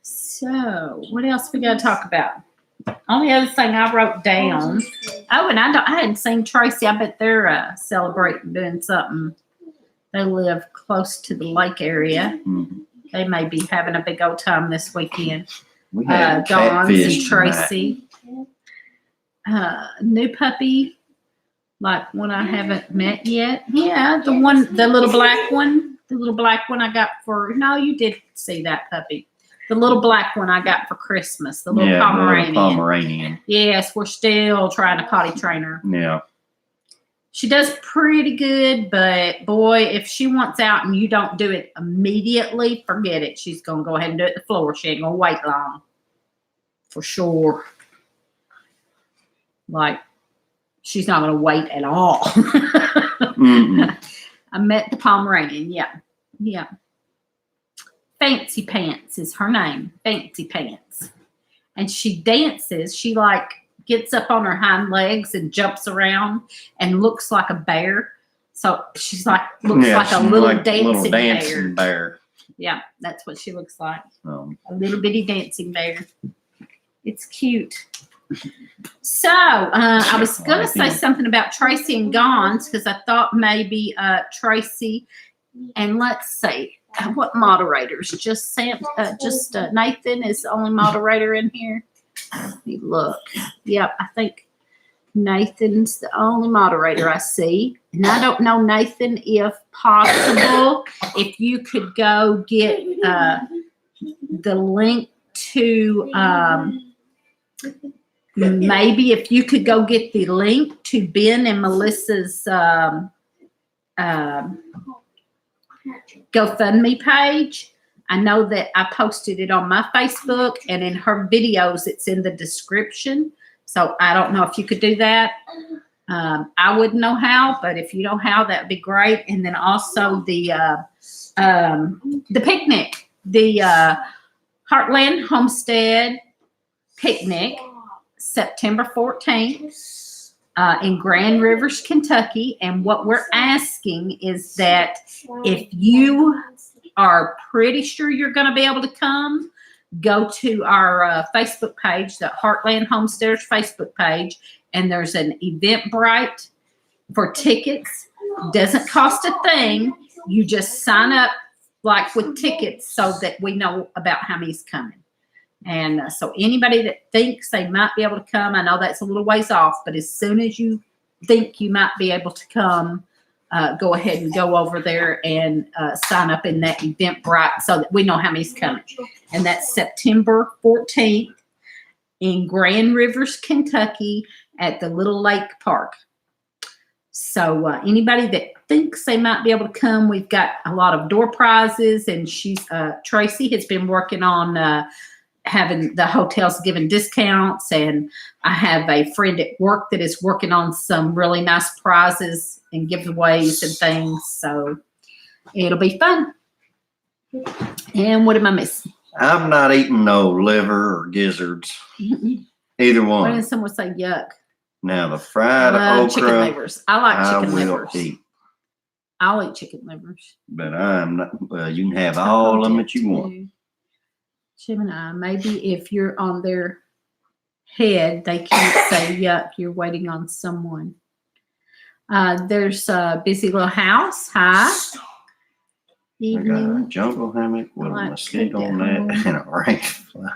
So, what else we got to talk about? Only other thing I wrote down. Oh, and I hadn't seen Tracy. I bet they're celebrating doing something. They live close to the lake area. Mhm. They may be having a big old time this weekend. We had Dawn's and catfish tonight. Tracy. New puppy, like one I haven't met yet. Yeah, the little black one. The little black one I got for, no, you did see that puppy. The little black one I got for Christmas. The little Yeah, the little Pomeranian. Pomeranian. Yes, we're still trying to potty train her. Yeah. She does pretty good, but boy, if she wants out and you don't do it immediately, forget it. She's going to go ahead and do it at the floor. She ain't going to wait long. For sure. Like, she's not going to wait at all. Mm-mm. I met the Pomeranian. Yeah. Fancy Pants is her name. Fancy Pants. And she dances. She like gets up on her hind legs and jumps around and looks like a bear. So she's like, looks Yeah, like a she's little like dancing bear. dancing bear. Yeah, that's what she looks like. Um, A little bitty dancing bear. It's cute. So I was going to say something about Tracy and Gons because I thought maybe Tracy and let's see what moderators. Just Nathan is the only moderator in here. Let me look. Yep, I think Nathan's the only moderator I see. And I don't know, Nathan, if possible, if you could go get the link to maybe if you could go get the link to Ben and Melissa's GoFundMe page. I know that I posted it on my Facebook, and in her videos, it's in the description. So I don't know if you could do that. I wouldn't know how, but if you know how, that'd be great. And then also the picnic, the Heartland Homestead picnic, September 14th in Grand Rivers, Kentucky. And what we're asking is that if you are pretty sure you're going to be able to come, go to our Facebook page, the Heartland Homesteaders Facebook page, and there's an Eventbrite for tickets. Doesn't cost a thing. You just sign up like with tickets so that we know about how many's coming. And so anybody that thinks they might be able to come, I know that's a little ways off, but as soon as you think you might be able to come, go ahead and go over there and sign up in that Eventbrite so that we know how many's coming. And that's September 14th in Grand Rivers, Kentucky at the Little Lake Park. So anybody that thinks they might be able to come, we've got a lot of door prizes, and Tracy has been working on having the hotels giving discounts, and I have a friend at work that is working on some really nice prizes and giveaways and things. So it'll be fun. And what am I missing? I'm not eating no liver or gizzards. Either Why one. did someone say yuck? Now the fried I love chicken okra, livers. I like chicken will livers. eat. I'll eat chicken livers. But I'm not. Well, you can have all of them that you want. Gemini, maybe if you're on their head, they can't say yuck. You're waiting on someone. There's a busy little house. Hi. I got a Evening. jungle hammock with a like mosquito to on get home. that and a rain fly.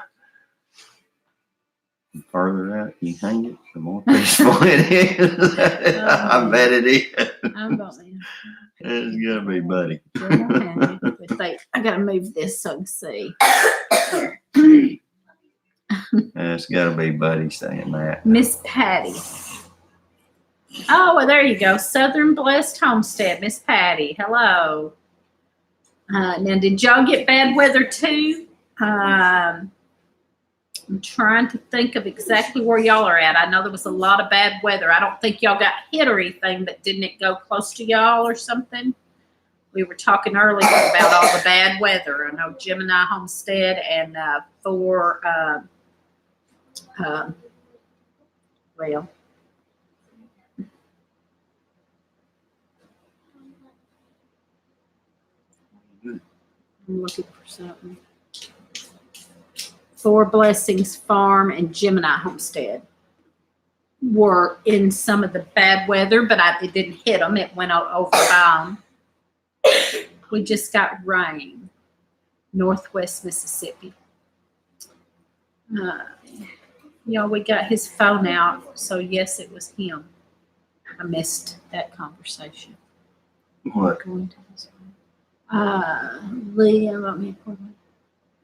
The further out you hang it, the more peaceful it is. I bet it is. I'm going. It's gonna be, buddy. I gotta move this so I can see. It's gotta be, buddy, saying that. Miss Patty. Oh, well, there you go. Southern Blessed Homestead, Miss Patty. Hello. Now, did y'all get bad weather too? I'm trying to think of exactly where y'all are at. I know there was a lot of bad weather. I don't think y'all got hit or anything, but didn't it go close to y'all or something? We were talking earlier about all the bad weather. I know Gemini Homestead and I'm looking for something. Four Blessings Farm and Gemini Homestead were in some of the bad weather, but it didn't hit them. It went over by them. We just got rain. Northwest Mississippi. We got his phone out, so yes, it was him. I missed that conversation. What? Liam,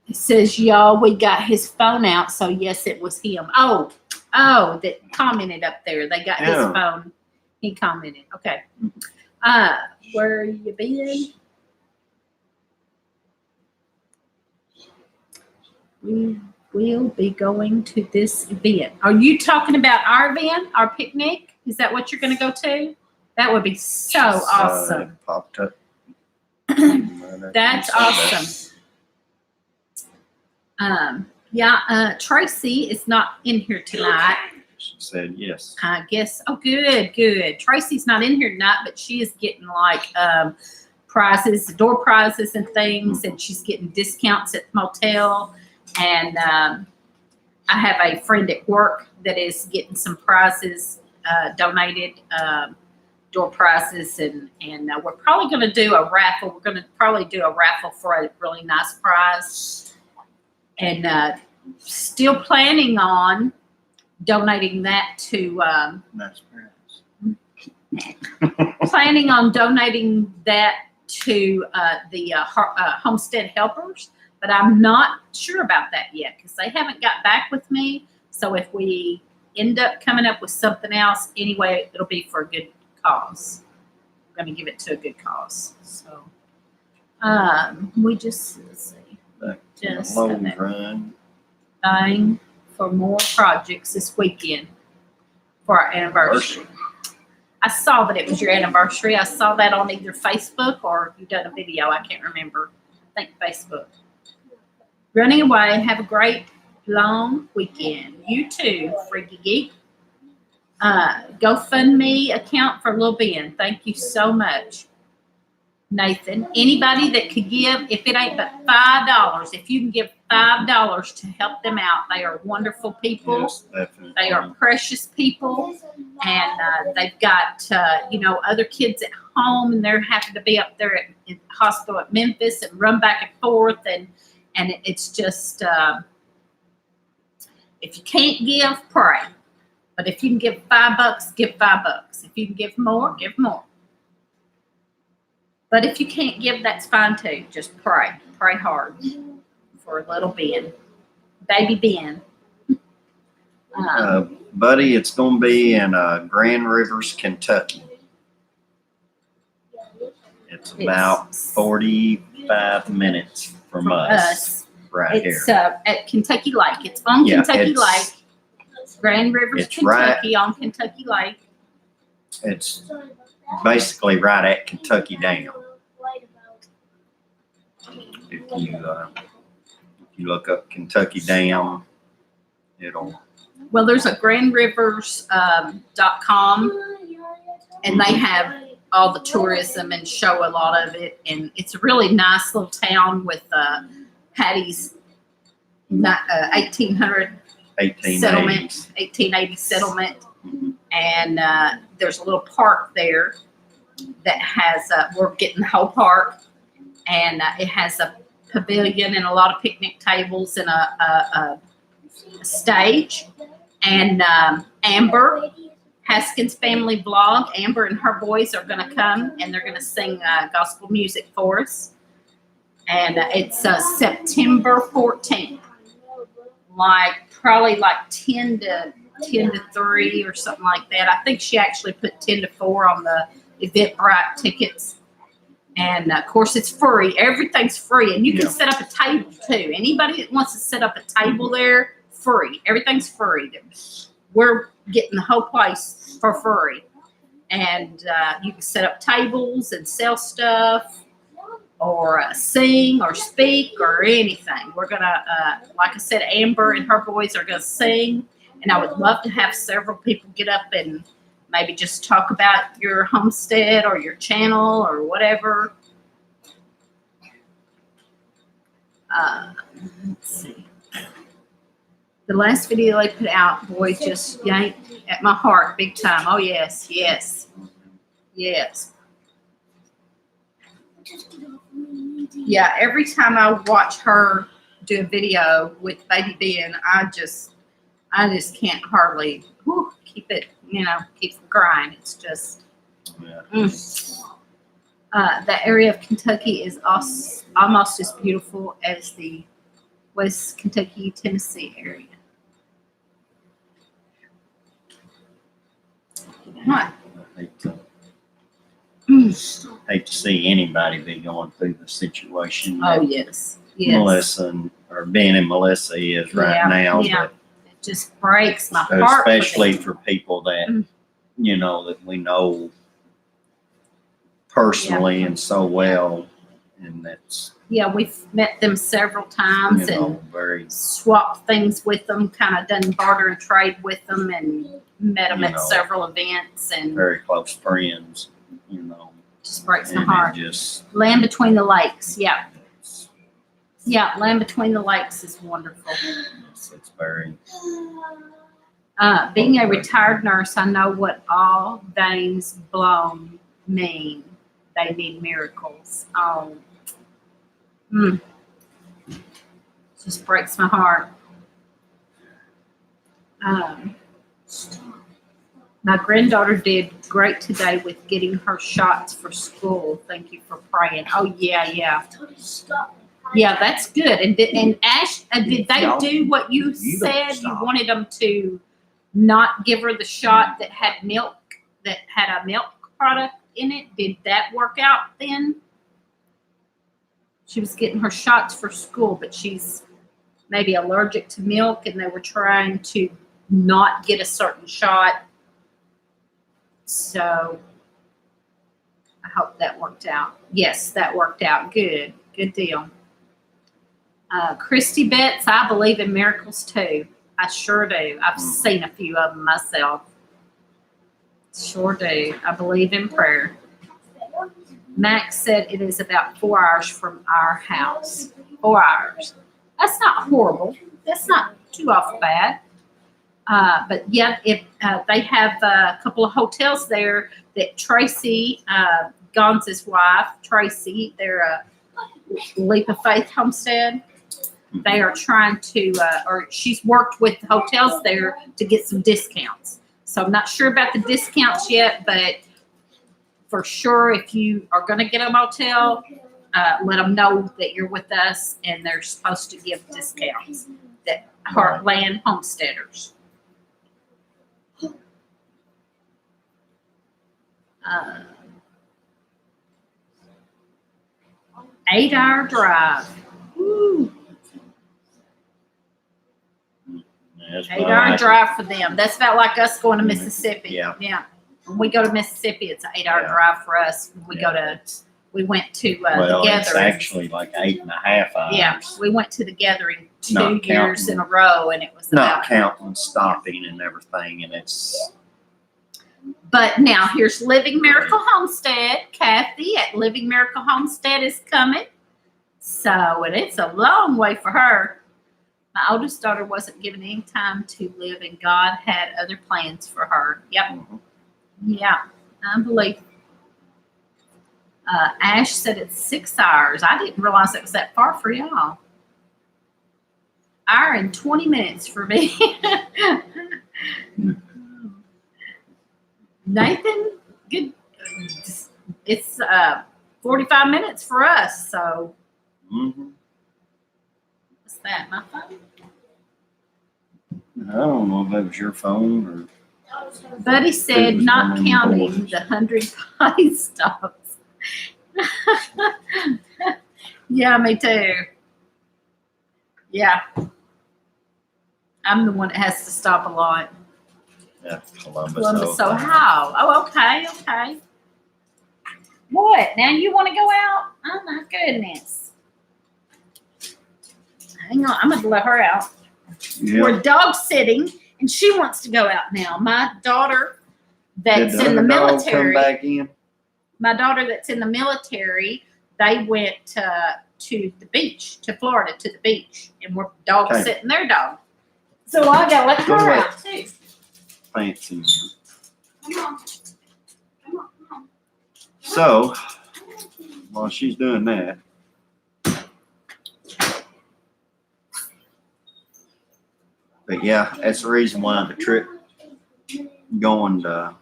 it says, y'all, we got his phone out, so yes, it was him. Oh, that commented up there. They got his phone. He commented. Okay. Where you been? We will be going to this event. Are you talking about our event, our picnic? Is that what you're going to go to? That would be so awesome. Popped up. That's awesome. Tracy is not in here tonight. She said yes. I guess. Oh, good. Tracy's not in here tonight, but she is getting like prizes, door prizes and things, and she's getting discounts at the motel. And I have a friend at work that is getting some prizes donated, door prizes, and we're probably going to do a raffle. We're going to probably do a raffle for a really nice prize, and still planning on donating that to Nice prize. planning on donating that to the Homestead Helpers, But I'm not sure about that yet because they haven't got back with me. So if we end up coming up with something else, anyway, it'll be for a good cause. We're going to give it to a good cause. So we just, let's see, just Load run. dying for more projects this weekend for our anniversary. I saw that it was your anniversary. I saw that on either Facebook or you done a video. I can't remember. I think Facebook. Running away. Have a great long weekend. You too, Freaky Geek. GoFundMe account for Lil Ben. Thank you so much, Nathan. Anybody that could give, if it ain't but $5, if you can give $5 to help them out, they are wonderful people. Yes, definitely. They are precious people, and they've got other kids at home, and they're having to be up there at the hospital at Memphis and run back and forth, and it's just if you can't give, pray. But if you can give $5, give $5. If you can give more, give more. But if you can't give, that's fine too. Just pray. Pray hard for little Ben. Baby Ben. Buddy, it's going to be in Grand Rivers, Kentucky. It's about 45 minutes from us right it's here. At Kentucky Lake. It's on Yeah, Kentucky Lake. Grand Rivers, it's Kentucky, on Kentucky Lake. It's basically right at Kentucky Dam. If you look up Kentucky Dam, it'll. Well, there's a grandrivers.com, and they have all the tourism and show a lot of it. And it's a really nice little town with Patty's 1880 settlement. Mhm. And there's a little park there that has, we're getting the whole park, and it has a pavilion and a lot of picnic tables and a stage. And Amber, Haskins Family Vlog, Amber and her boys are going to come, and they're going to sing gospel music for us. And it's September 14th, probably 10 to 3 or something like that. I think she actually put 10 to 4 on the Eventbrite tickets. And of course, it's free. Everything's free, and you can set up a table too. Anybody that wants to set up a table there, free. Everything's free. We're getting the whole place for free, and you can set up tables and sell stuff, or sing or speak or anything. We're gonna, like I said, Amber and her boys are gonna sing, and I would love to have several people get up and maybe just talk about your homestead or your channel or whatever. Let's see. The last video they put out, boy, just yanked at my heart big time. Oh, yes, yes, yes. Yeah, every time I watch her do a video with Baby Ben, I just can't hardly keep it, keep from crying. It's just, that area of Kentucky is almost as beautiful as the West Kentucky, Tennessee area. What? Hate to see anybody be going through the situation Oh, that yes. Melissa or Ben and Melissa is right now. Yeah. But It just breaks my heart. especially for people that, that we know personally and so well. And that's, Yeah, we've met them several times and very, swapped things with them, kind of done barter and trade with them, and met them at several events, and very close friends, just breaks my and heart. it just, Land Between the Lakes, yeah. Yeah, Land Between the Lakes is wonderful. it's very, Being a retired nurse, I know what all veins blown mean. They need miracles. Oh, just breaks my heart. My granddaughter did great today with getting her shots for school. Thank you for praying. Oh, yeah. Yeah, that's good. And Ash, did they Y'all- do what you you don't said? You stop. wanted them to not give her the shot that had milk, that had a milk product in it. Did that work out then? She was getting her shots for school, but she's maybe allergic to milk, and they were trying to not get a certain shot. So I hope that worked out. Yes, that worked out. Good. Good deal. Christy Betts, I believe in miracles too. I sure do. I've seen a few of them myself. Sure do. I believe in prayer. Max said it is about 4 hours from our house. 4 hours. That's not horrible. That's not too awful bad. But yeah, if they have a couple of hotels there that Tracy, Gonz's wife, Tracy, they're a Leap of Faith homestead. They are trying to, or she's worked with the hotels there to get some discounts. So I'm not sure about the discounts yet, but for sure, if you are going to get a motel, let them know that you're with us, and they're supposed to give discounts. That Heartland homesteaders. 8-hour drive. Woo. That's 8-hour drive for them. That's about like us going to Mississippi. Yeah. Yeah. When we go to Mississippi, it's an 8-hour Yeah. drive for us. We went to Well, the it's gathering. actually like 8.5 hours. Yeah, we went to the gathering two Not years counting- in a row, and it was Not about. counting stopping and everything, and it's But now here's Living Miracle Homestead. Kathy at Living Miracle Homestead is coming. So, and it's a long way for her. My oldest daughter wasn't given any time to live, and God had other plans for her. Yep. Yeah, I believe. Ash said it's 6 hours. I didn't realize it was that far for y'all. Hour and 20 minutes for me. Nathan, good. It's 45 minutes for us. So what's that? My phone? I don't know if that was your phone or. Buddy It said was not one of them counting boys. the 100 potty stops. Yeah, me too. Yeah. I'm the one that has to stop a lot. Yeah, Columbus, Columbus, Ohio. Ohio. Oh, okay, okay. What? Now you want to go out? Oh my goodness. Hang on, I'm gonna let her out. Yeah. We're dog sitting, and she wants to go out now. My daughter, that's Did the in the other dog come military. back in? My daughter, that's in the military. They went to the beach, to Florida, to the beach, and we're dog Okay. sitting their dog. So I gotta let Go her away. out too. Fancy. Come on. Come on, come on. So, while she's doing that, but yeah, that's the reason why the trip going to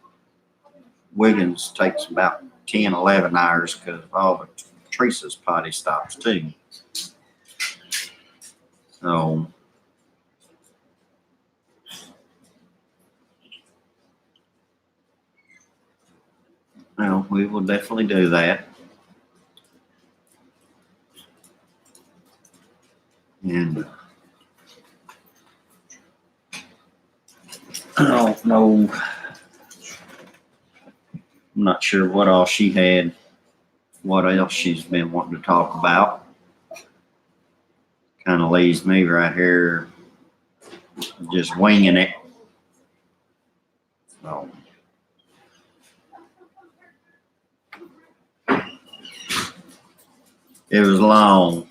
Wiggins takes about 10, 11 hours because all the Teresa's potty stops too. So, well, we will definitely do that. And I don't know. I'm not sure what all she had, what else she's been wanting to talk about. Kind of leaves me right here just winging it. So, it was long,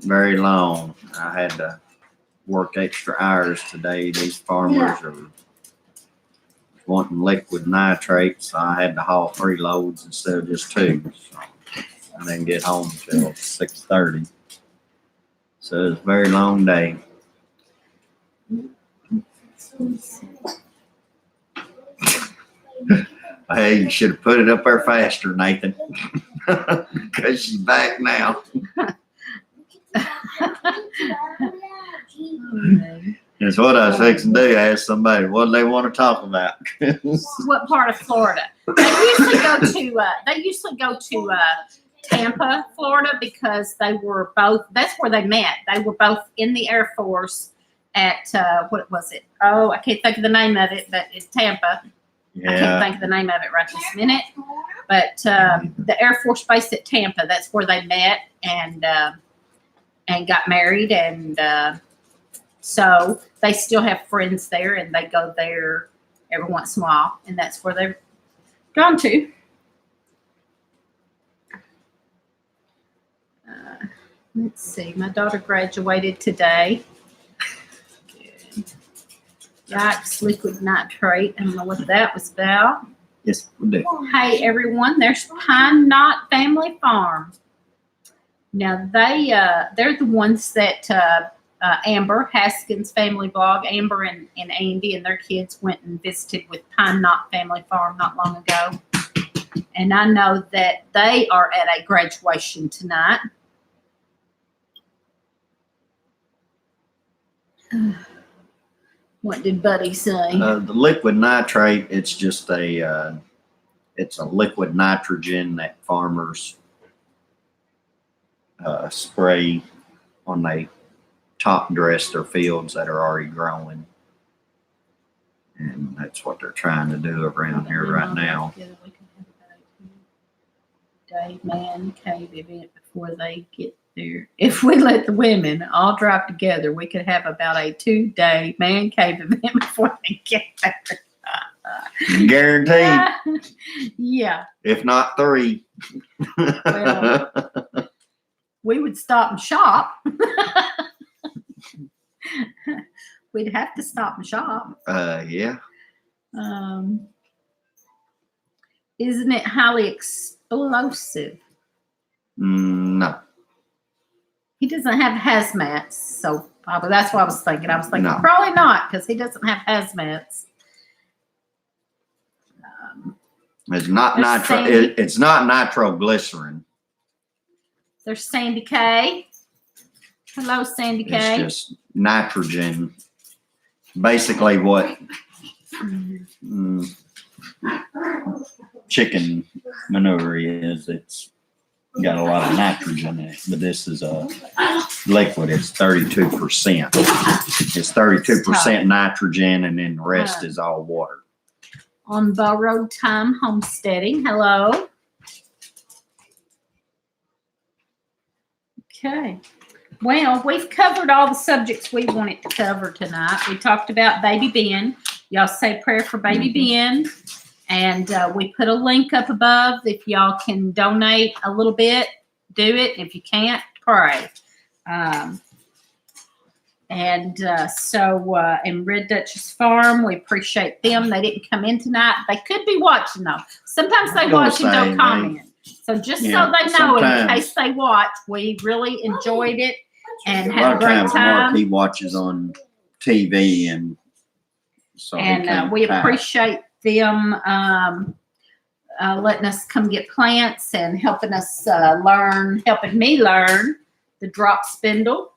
very long. I had to work extra hours today. These farmers are wanting liquid nitrate, so I had to haul 3 loads instead of just 2. So I didn't get home till 6:30. So it was a very long day. Hey, you should have put it up there faster, Nathan. Because she's back now. That's what I was fixing to do. Ask somebody what do they want to talk about. What part of Florida? They usually go to Tampa, Florida, because they were both. That's where they met. They were both in the Air Force at what was it? Oh, I can't think of the name of it, but it's Tampa. I can't Yeah. think of the name of it right this minute. But the Air Force Base at Tampa, that's where they met and got married, and so they still have friends there, and they go there every once in a while, and that's where they've gone to. Let's see. My daughter graduated today. Good. Yikes, liquid nitrate. I don't know what that was about. Yes, we do. Hey, everyone, there's Pine Knot Family Farm. Now, they're the ones that Amber, Haskins Family Blog, Amber and Andy and their kids went and visited with Pine Knot Family Farm not long ago. And I know that they are at a graduation tonight. What did Buddy say? The liquid nitrate, it's just it's a liquid nitrogen that farmers spray when they top dress their fields that are already growing. And that's what they're trying to do around here right now. Day man cave event before they get there. If we let the women all drive together, we could have about a 2-day man cave event before they get there. Guaranteed. Yeah, If not 3. Well, we would stop and shop. We'd have to stop and shop. Yeah. Isn't it highly explosive? No. He doesn't have hazmats, so probably that's what I was thinking. I was thinking No. probably not, because he doesn't have hazmats. It's not There's nitro. Sandy. It's not nitroglycerin. There's Sandy K. Hello, Sandy It's K. just nitrogen. Basically, what chicken manure is. It's got a lot of nitrogen in it, but this is a liquid. It's 32%. It's 32% nitrogen, and then the rest is all water. On Borrowed Time Homesteading. Hello. Okay. Well, we've covered all the subjects we wanted to cover tonight. We talked about Baby Ben. Y'all say prayer for Baby Ben. And we put a link up above. If y'all can donate a little bit, do it. If you can't, pray. And Red Duchess Farm, we appreciate them. They didn't come in tonight. They could be watching, though. Sometimes they watch and don't comment. So just so they know, in case they watch, we really enjoyed it and had a great Mark, time. he watches on TV, and so We appreciate them letting us come get plants and helping us helping me learn the drop spindle.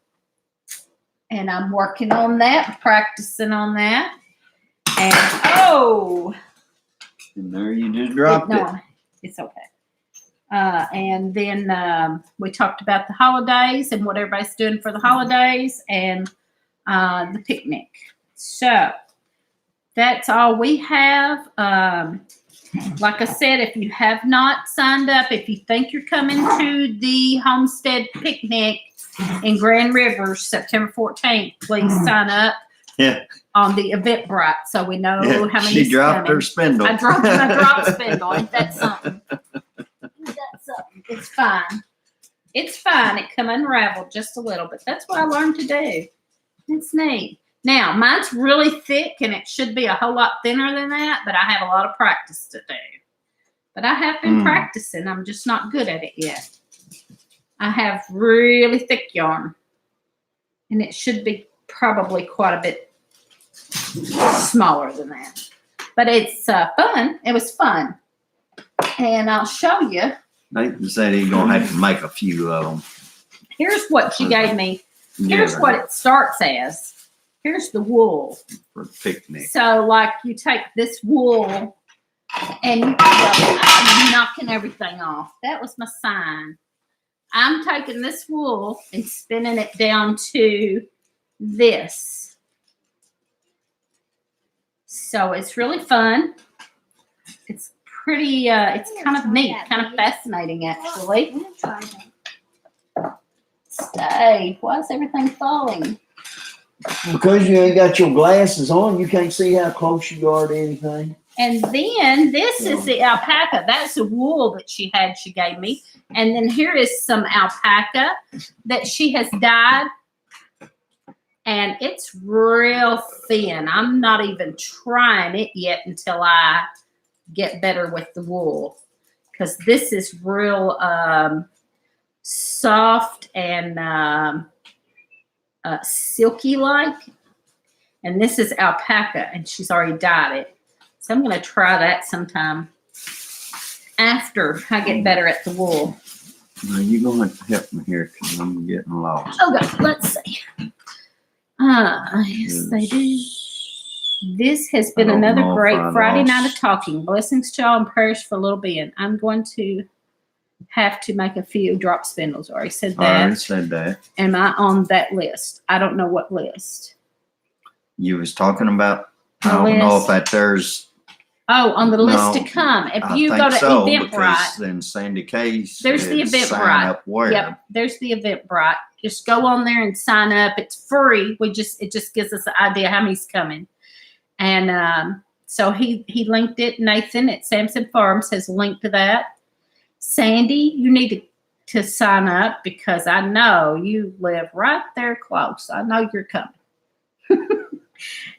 And I'm working on that, practicing on that. And and there you just dropped it. It's okay. And then we talked about the holidays and what everybody's doing for the holidays and the picnic. So that's all we have. Like I said, if you have not signed up, if you think you're coming to the Homestead Picnic in Grand Rivers, September 14th, please sign up on the Eventbrite so we know how many. She dropped her spindle. I dropped my drop spindle. Ain't that something? It's fine. It's fine. It come unraveled just a little, but that's what I learned to do. It's neat. Now, mine's really thick, and it should be a whole lot thinner than that, but I have a lot of practice to do. But I have been practicing. I'm just not good at it yet. I have really thick yarn, and it should be probably quite a bit smaller than that. But it's fun. It was fun. And I'll show you. Nathan said he's going to have to make a few of them. here's what she gave me. Here's what it starts as. Here's the wool. For picnic. So, like, you take this wool and I'm knocking everything off. That was my sign. I'm taking this wool and spinning it down to this. So it's really fun. It's pretty, it's kind of neat, kind of fascinating, actually. I'm gonna try that. Stay. Why is everything falling? Because you ain't got your glasses on, you can't see how close you are to anything. And then this is the alpaca. That's the wool that she gave me. And then here is some alpaca that she has dyed. And it's real thin. I'm not even trying it yet until I get better with the wool. Because this is real soft and silky like. And this is alpaca. And she's already dyed it. So I'm going to try that sometime after I get better at the wool. Now you're going to have to help me here because I'm getting lost. Okay, let's see. Yes, they do. This has been another great Friday night of talking. Blessings to all and prayers for little Ben. I'm going to have to make a few drop spindles. Already said that. I already said that. Am I on that list? I don't know what list. You was talking about, I don't know if that there's. Oh, on the list to come. If you go to Eventbrite, then Sandy Case. There's the Eventbrite. Yep, there's the Eventbrite. Just go on there and sign up. It's free. It just gives us an idea how many's coming. And so he linked it. Nathan at Samson Farms has linked to that. Sandy, you need to sign up because I know you live right there close. I know you're coming.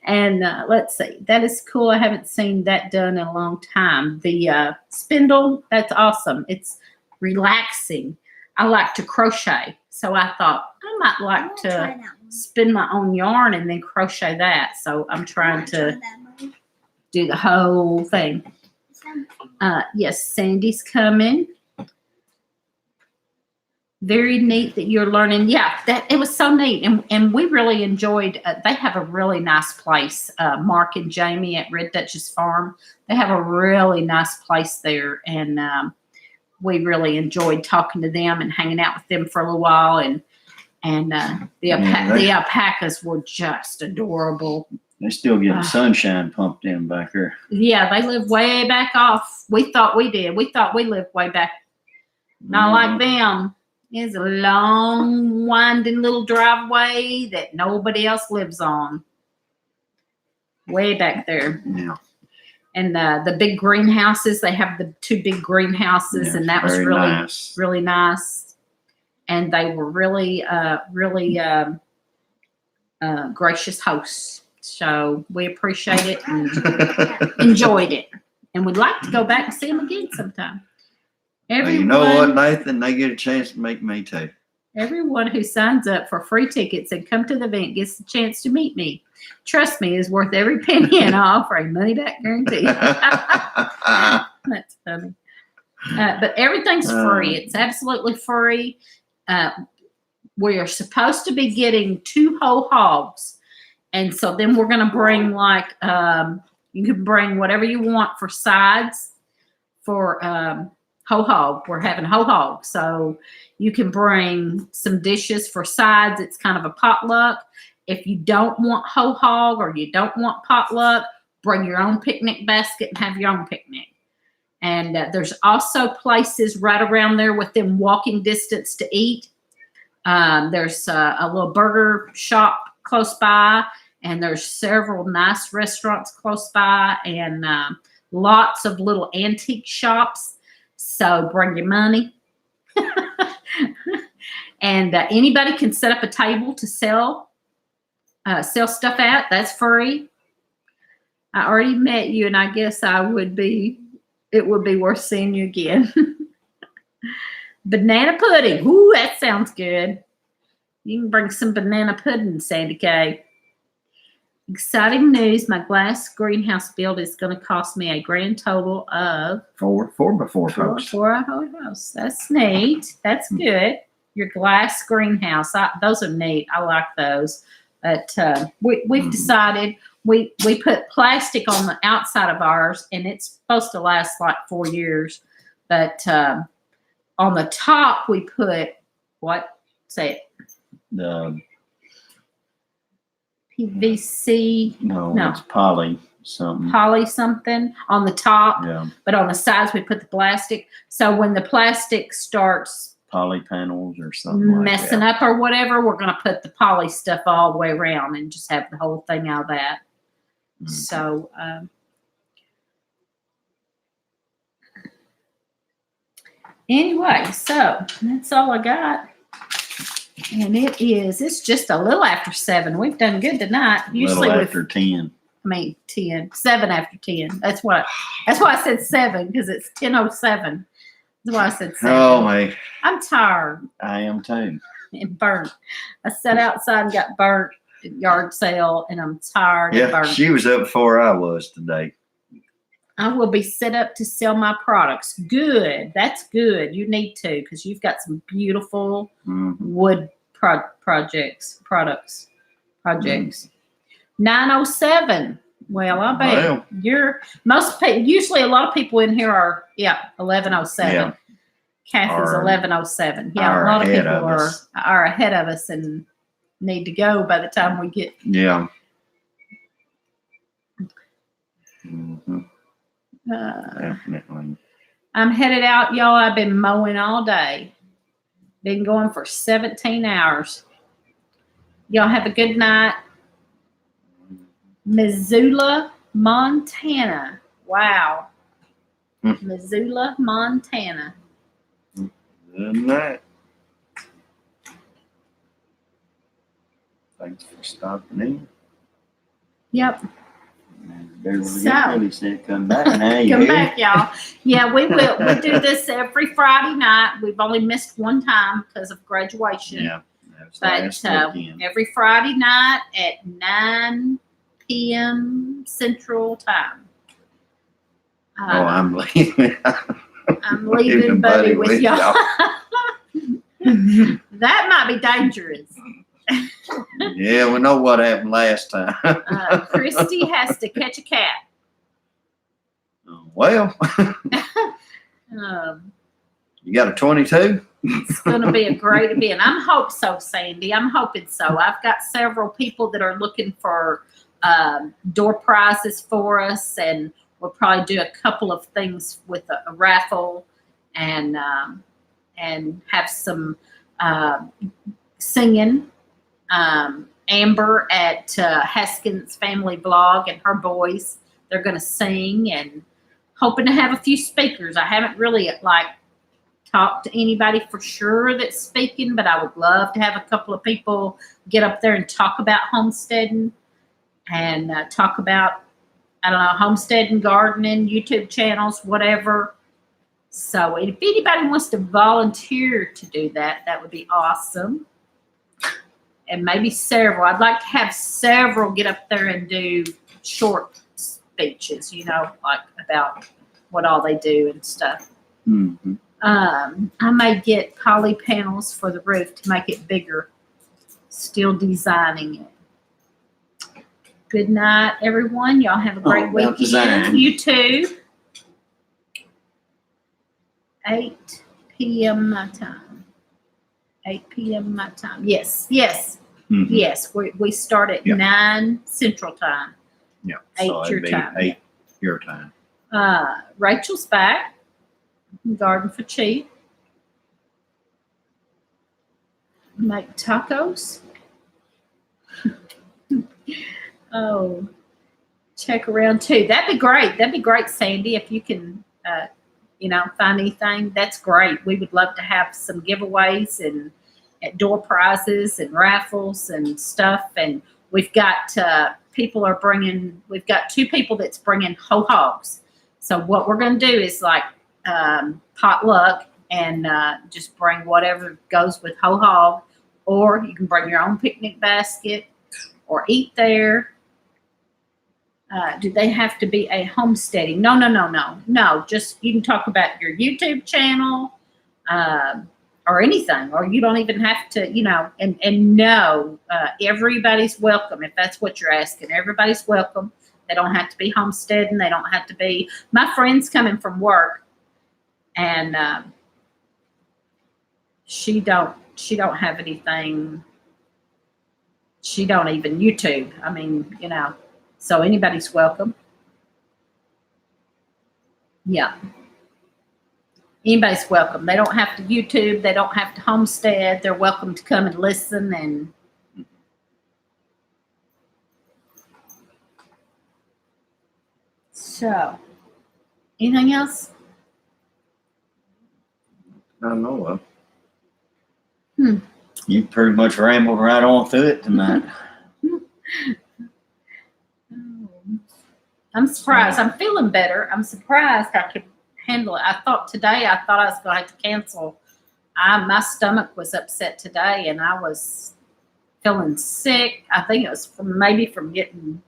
And let's see. That is cool. I haven't seen that done in a long time. The spindle, that's awesome. It's relaxing. I like to crochet. So I thought I might like to spin my own yarn and then crochet that. So I'm trying to do the whole thing. Yes, Sandy's coming. Very neat that you're learning. Yeah, it was so neat. And we really enjoyed, they have a really nice place. Mark and Jamie at Red Duchess Farm. They have a really nice place there. And we really enjoyed talking to them and hanging out with them for a little while. And the alpacas were just adorable. They still get sunshine pumped in back here. Yeah, they live way back off. We thought we did. We thought we lived way back. Not like them. It's a long, winding little driveway that nobody else lives on. Way back there. Yeah. And the big greenhouses, they have the two big greenhouses, and that was really nice. Really nice. And they were really, really gracious hosts. So we appreciate it and enjoyed it. And we'd like to go back and see them again sometime. Everyone, you know what, Nathan? They get a chance to make me too. Everyone who signs up for free tickets and come to the event gets the chance to meet me. Trust me, it's worth every penny, and I offer a money-back guarantee. That's funny. But everything's free. It's absolutely free. We are supposed to be getting 2 whole hogs. And so then we're going to bring you can bring whatever you want for sides for whole hog. We're having whole hog. So you can bring some dishes for sides. It's kind of a potluck. If you don't want whole hog or you don't want potluck, bring your own picnic basket and have your own picnic. And there's also places right around there within walking distance to eat. There's a little burger shop close by, and there's several nice restaurants close by, and lots of little antique shops. So bring your money. And anybody can set up a table to sell stuff at. That's free. I already met you, and I guess it would be worth seeing you again. Banana pudding. Ooh, that sounds good. You can bring some banana pudding, Sandy K. Exciting news. My glass greenhouse build is going to cost me a grand total of 4 by 4 posts. 4 house. That's neat. That's good. your glass greenhouse. Those are neat. I like those. But we've decided we put plastic on the outside of ours, and it's supposed to last like 4 years. But on the top, we put what? Say it. The PVC. no, No. it's poly something. Poly something on the top, Yeah, but on the sides we put the plastic. So when the plastic starts poly panels or something messing like up or whatever, we're going to put the poly stuff all the way around and just have the whole thing out of that. that. So anyway, so that's all I got. And it's just a little after 7. We've done good tonight. Usually Little we've after 10. 10, 7 after 10. That's why I said 7, because it's 10:07. That's why I said 7. Oh, my. I'm tired I am too. and burnt. I sat outside and got burnt at yard sale, and I'm tired and Yeah, burnt. she was up before I was today. I will be set up to sell my products. Good. That's good. You need to, because you've got some beautiful Mhm. wood products. 9:07. Well, I bet Well. usually a lot of people in here are 11:07. Yeah. Kathy's Are 11:07. Yeah, a are lot of ahead people of us. are ahead of us and need to go by the time we get. Yeah. Mhm. Definitely. I'm headed out, y'all. I've been mowing all day. Been going for 17 hours. Y'all have a good night. Missoula, Montana. Wow. Hmm. Missoula, Montana. Good night. Thanks for stopping in. Yep. Beverly So- said come back now. You Come hear? back, y'all. Yeah, we will. We do this every Friday night. We've only missed one time because of graduation. Yeah. That's But last weekend. every Friday night at 9 p.m. Central Time. Oh, I'm leaving. I'm leaving Buddy with y'all. That might be dangerous. Yeah, we know what happened last time. Christy has to catch a cat. Well, Um, you got a 22? It's going to be a great event. I'm hope so, Sandy. I'm hoping so. I've got several people that are looking for door prizes for us, and we'll probably do a couple of things with a raffle, and have some singing. Amber at Haskins Family Blog and her boys, they're going to sing, and hoping to have a few speakers. I haven't really talked to anybody for sure that's speaking, but I would love to have a couple of people get up there and talk about homesteading and talk about, I don't know, homesteading, gardening, YouTube channels, whatever. So if anybody wants to volunteer to do that, that would be awesome. And maybe several. I'd like to have several get up there and do short speeches, like about what all they do and stuff. Mm-hmm. I may get poly panels for the roof to make it bigger. Still designing it. Good night, everyone. Y'all have a great about weekend. design. You too. 8 p.m. my time. 8 p.m. my time. Yes. Mm-hmm. Yes, we start at Yeah. 9 Central Time. Yeah. 8 so your it'd be time. 8 your time. Rachel's back. Garden for cheap. Make tacos. Oh, check around too. That'd be great. That'd be great, Sandy. If you can, find anything, that's great. We would love to have some giveaways and door prizes and raffles and stuff. And we've got we've got 2 people that's bringing whole hogs. So what we're going to do is potluck and just bring whatever goes with whole hog, or you can bring your own picnic basket or eat there. Do they have to be a homesteading? No. Just you can talk about your YouTube channel, or anything, or you don't even have to, and no, everybody's welcome. If that's what you're asking, everybody's welcome. They don't have to be homesteading. They don't have to be. My friend's coming from work, and she don't have anything. She don't even YouTube. I mean, so anybody's welcome. Yeah. Anybody's welcome. They don't have to YouTube. They don't have to homestead. They're welcome to come and listen. And so, anything else? I don't know of. You pretty much rambled right on through it tonight. I'm surprised. I'm feeling better. I'm surprised I could handle it. I thought I was going to have to cancel. My stomach was upset today, and I was feeling sick. I think it was from getting.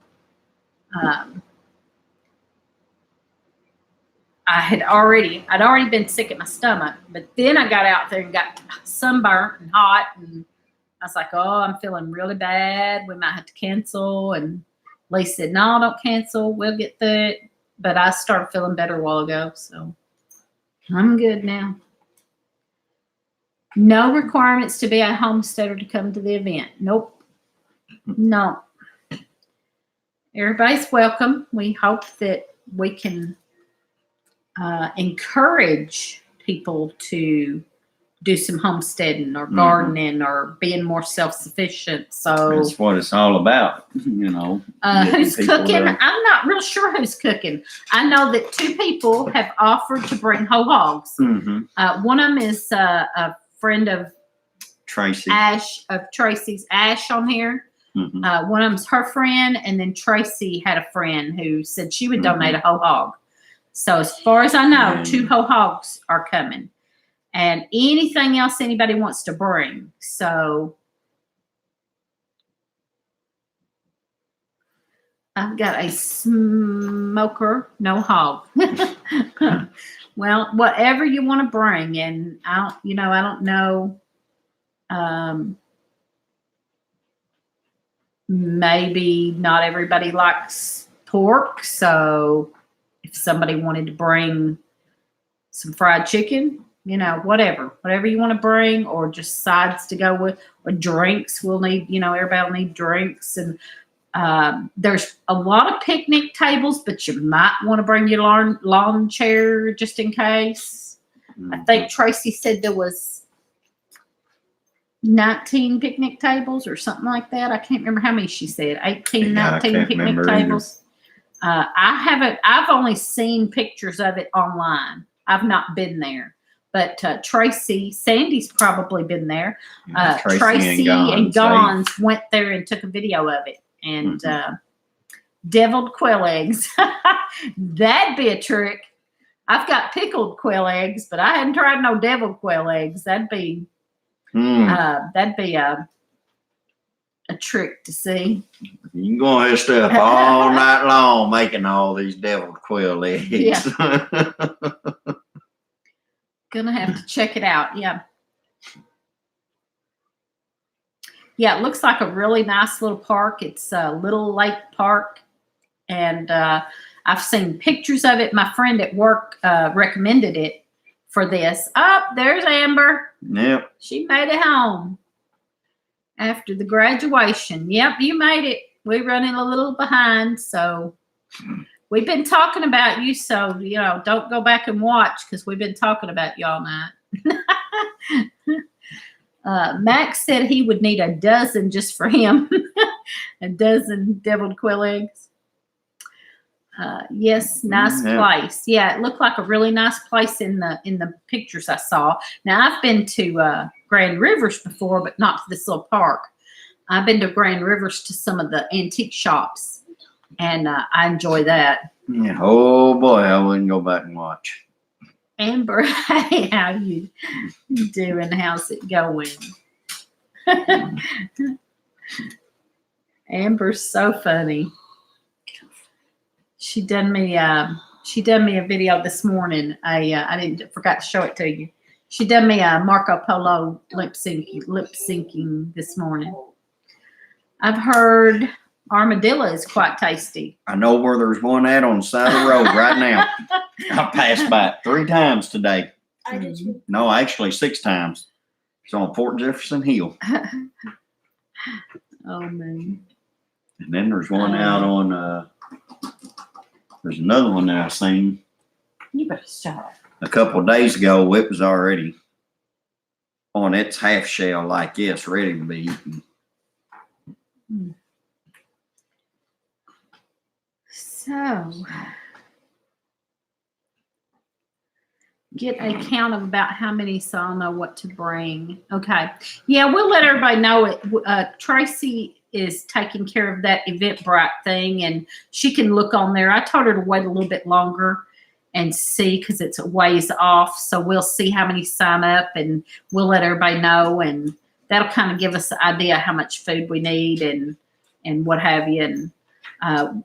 I'd already been sick at my stomach, but then I got out there and got sunburnt and hot, and I was like, "Oh, I'm feeling really bad. We might have to cancel." And Lee said, "No, don't cancel. We'll get through it." But I started feeling better a while ago, so I'm good now. No requirements to be a homesteader to come to the event. Nope. No. Everybody's welcome. We hope that we can encourage people to do some homesteading or gardening or being more self-sufficient. So that's what it's all about, who's cooking? I'm not real sure who's cooking. I know that 2 people have offered to bring whole hogs. One of them is a friend of Tracy. Tracy's Ash on here. One of them's her friend, and then Tracy had a friend who said she would donate a whole hog. So as far as I know, 2 whole hogs are coming. And anything else anybody wants to bring. So I've got a smoker, no hog. Well, whatever you want to bring. And I don't know. Maybe not everybody likes pork. So if somebody wanted to bring some fried chicken, whatever you want to bring, or just sides to go with, or drinks. We'll need, everybody will need drinks. And there's a lot of picnic tables, but you might want to bring your lawn chair just in case. I think Tracy said there was 19 picnic tables or something like that. I can't remember how many she said. 18, 19 picnic tables. I've only seen pictures of it online. I've not been there. But Sandy's probably been there. Tracy and Gons went there and took a video of it. And deviled quail eggs. That'd be a trick. I've got pickled quail eggs, but I hadn't tried no deviled quail eggs. That'd be a trick to see. You can go ahead and stay up all night long making all these deviled quail eggs. Yeah. Gonna have to check it out. Yeah. Yeah, it looks like a really nice little park. It's a little lake park. And I've seen pictures of it. My friend at work recommended it for this. Oh, there's Amber. Yep. She made it home after the graduation. Yep, you made it. We're running a little behind, so we've been talking about you, so, don't go back and watch because we've been talking about you all night. Max said he would need a dozen just for him. A dozen deviled quail eggs. Yes, nice place. Yeah, it looked like a really nice place in the pictures I saw. Now, I've been to Grand Rivers before, but not to this little park. I've been to Grand Rivers to some of the antique shops, and I enjoy that. Yeah. Oh boy, I wouldn't go back and watch. Amber, hey, how you doing? How's it going? Amber's so funny. She done me a video this morning. I forgot to show it to you. She done me a Marco Polo lip syncing this morning. I've heard armadillo is quite tasty. I know where there's one at on the side of the road right now. I passed by it 3 times today. I did too. No, actually 6 times. It's on Fort Jefferson Hill. Oh man. And then there's one out on, there's another one that I seen You better stop. a couple of days ago. It was already on its half shell like this, ready to be eaten. So, get a count of about how many so I'll know what to bring. Okay. Yeah, we'll let everybody know it. Tracy is taking care of that Eventbrite thing, and she can look on there. I told her to wait a little bit longer and see because it's a ways off. So we'll see how many sign up, and we'll let everybody know, and that'll kind of give us an idea how much food we need and what have you. And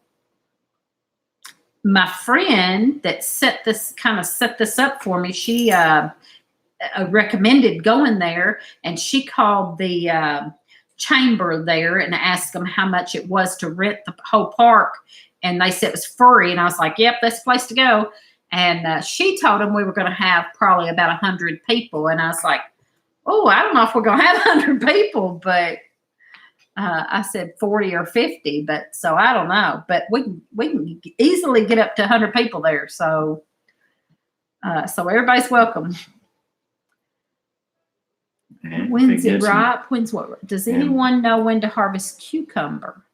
my friend that set this up for me, she recommended going there, and she called the chamber there and asked them how much it was to rent the whole park, and they said it was free. And I was like, "Yep, that's the place to go." And she told them we were going to have probably about 100 people, and I was like, "Oh, I don't know if we're going to have 100 people, but." I said 40 or 50, but so I don't know. But we can easily get up to 100 people there. So everybody's welcome. And When's if it it gets- ripe? When's what? Does anyone know when to harvest cucumber?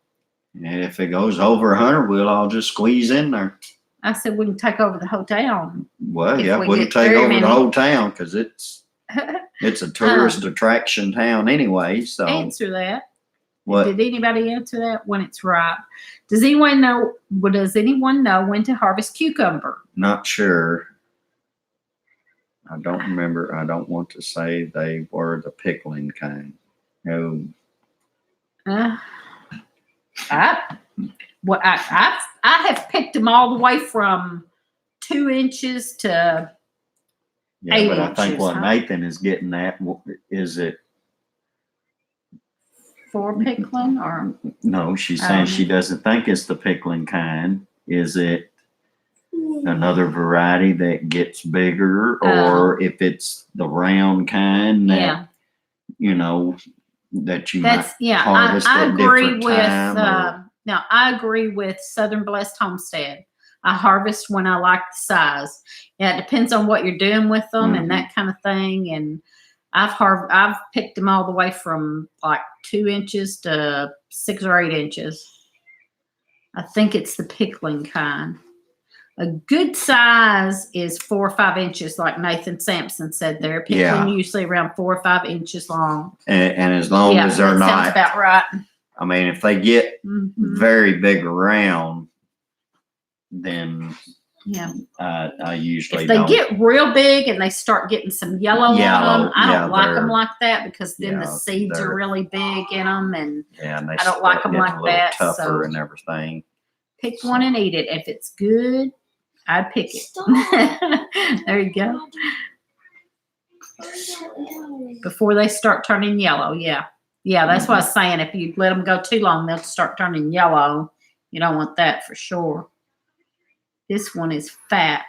And if it goes over 100, we'll all just squeeze in there. I said we can take over the whole town. Well, If yeah, we we'll get take very over many. the whole town because it's a tourist attraction town anyway. So Answer that. what? Did anybody answer that? When it's ripe. Does anyone know when to harvest cucumber? Not sure. I don't remember. I don't want to say they were the pickling kind. No. I have picked them all the way from 2 inches to Yeah, but I 8 think inches, what huh? Nathan is getting at is it. for pickling, or No, she's saying she doesn't think it's the pickling kind. Is it another variety that gets bigger, or if it's the round kind that yeah, that you that's might harvest I at agree different with. time? Now I agree with Southern Blessed Homestead. I harvest when I like the size. Yeah, it depends on what you're doing with them and that kind of thing. And I've picked them all the way from like 2 inches to 6 or 8 inches. I think it's the pickling kind. A good size is 4 or 5 inches, like Nathan Sampson said there. Pickling Yeah. usually around 4 or 5 inches long. And as long as they're that sounds not, about right. I mean, if they get Mhm. very big around, then Yeah. I usually If they don't. get real big and they start getting some yellow on them, I don't like them like that because then the yeah, seeds are they're- really big in them, and Yeah, and they I don't like start 'em getting like a little that, tougher so- and everything. pick one and eat it. If it's good, I'd pick it. Stop. There you go. Before they start turning yellow, yeah. Yeah, that's what I was saying. If you let them go too long, they'll start turning yellow. You don't want that for sure. This one is fat.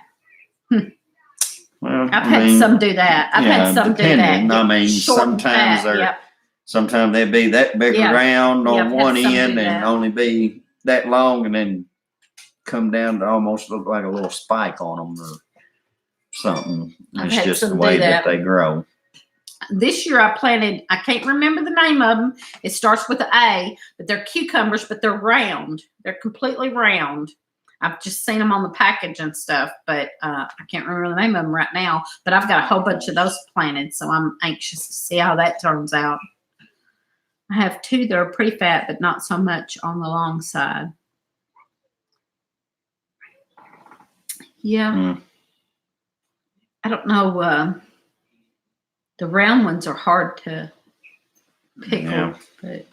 Well, I've had some do that. I've had some do that. depending. I Get mean, short and sometimes fat. they're Yep. sometimes they'd be that big Yeah. around Yeah, on I've had one some do end and that. only be that long, and then come down to almost look like a little spike on them or something. I've It's had just the some do way that. that they grow. This year I planted, I can't remember the name of them. It starts with an A, but they're cucumbers, but they're round. They're completely round. I've just seen them on the package and stuff, but I can't remember the name of them right now. But I've got a whole bunch of those planted, so I'm anxious to see how that turns out. I have 2 that are pretty fat, but not so much on the long side. Yeah. Mm. I don't know. The round ones are hard to pickle, Yeah. but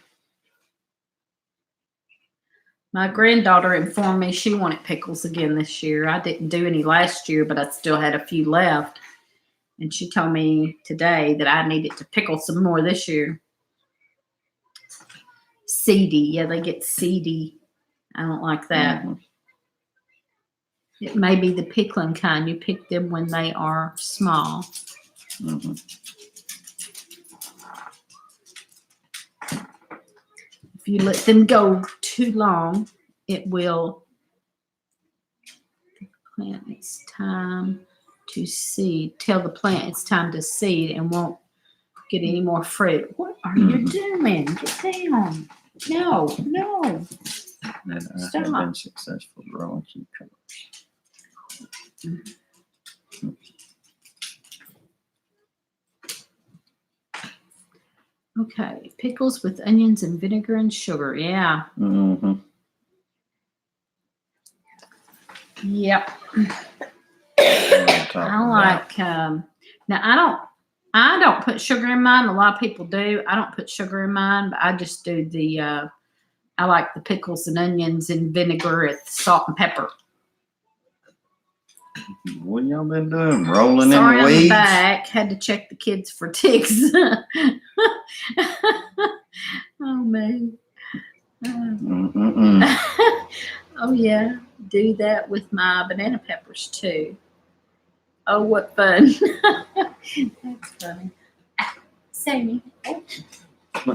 my granddaughter informed me she wanted pickles again this year. I didn't do any last year, but I still had a few left. And she told me today that I needed to pickle some more this year. Seedy. Yeah, they get seedy. I don't like that. Mhm. It may be the pickling kind. You pick them when they are small. Mhm. If you let them go too long, it will plant it's time to seed. Tell the plant it's time to seed and won't get any more fruit. What are you doing? Get down. No. And I Stop. have been successful growing cucumbers. Okay. Pickles with onions and vinegar and sugar. Yeah. Mm-hmm. Yep. I like now I don't put sugar in mine. A lot of people do. I don't put sugar in mine, but I just do the I like the pickles and onions and vinegar with salt and pepper. What y'all been doing? Rolling Sorry in the on the weeds? back. Had to check the kids for ticks. Oh man. Mm-mm-mm. Oh yeah. Do that with my banana peppers too. Oh, what fun. That's funny. Sammy.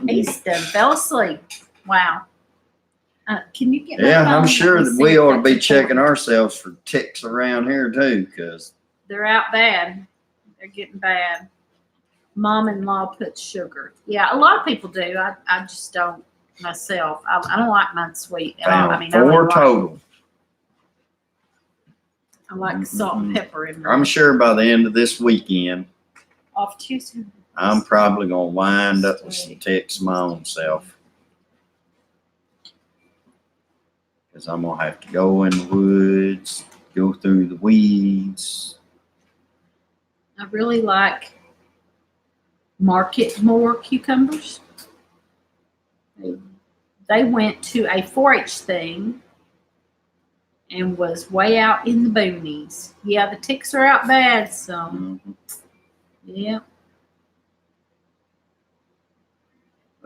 He fell asleep. Wow. Can you get my Yeah, I'm phone? sure Let me that see we if ought to that's be important. checking ourselves for ticks around here too, because They're out bad. They're getting bad. Mom-in-law puts sugar. Yeah, a lot of people do. I just don't myself. I don't like mine sweet at all. found I four like, total. I like salt and pepper in I'm mine. sure by the end of this weekend, Off Tuesday. I'm probably gonna wind up with some ticks my own self. Because I'm gonna have to go in the woods, go through the weeds. I really like Market More cucumbers. They went to a 4-H thing and was way out in the boonies. Yeah, the ticks are out bad, so Mhm. yeah.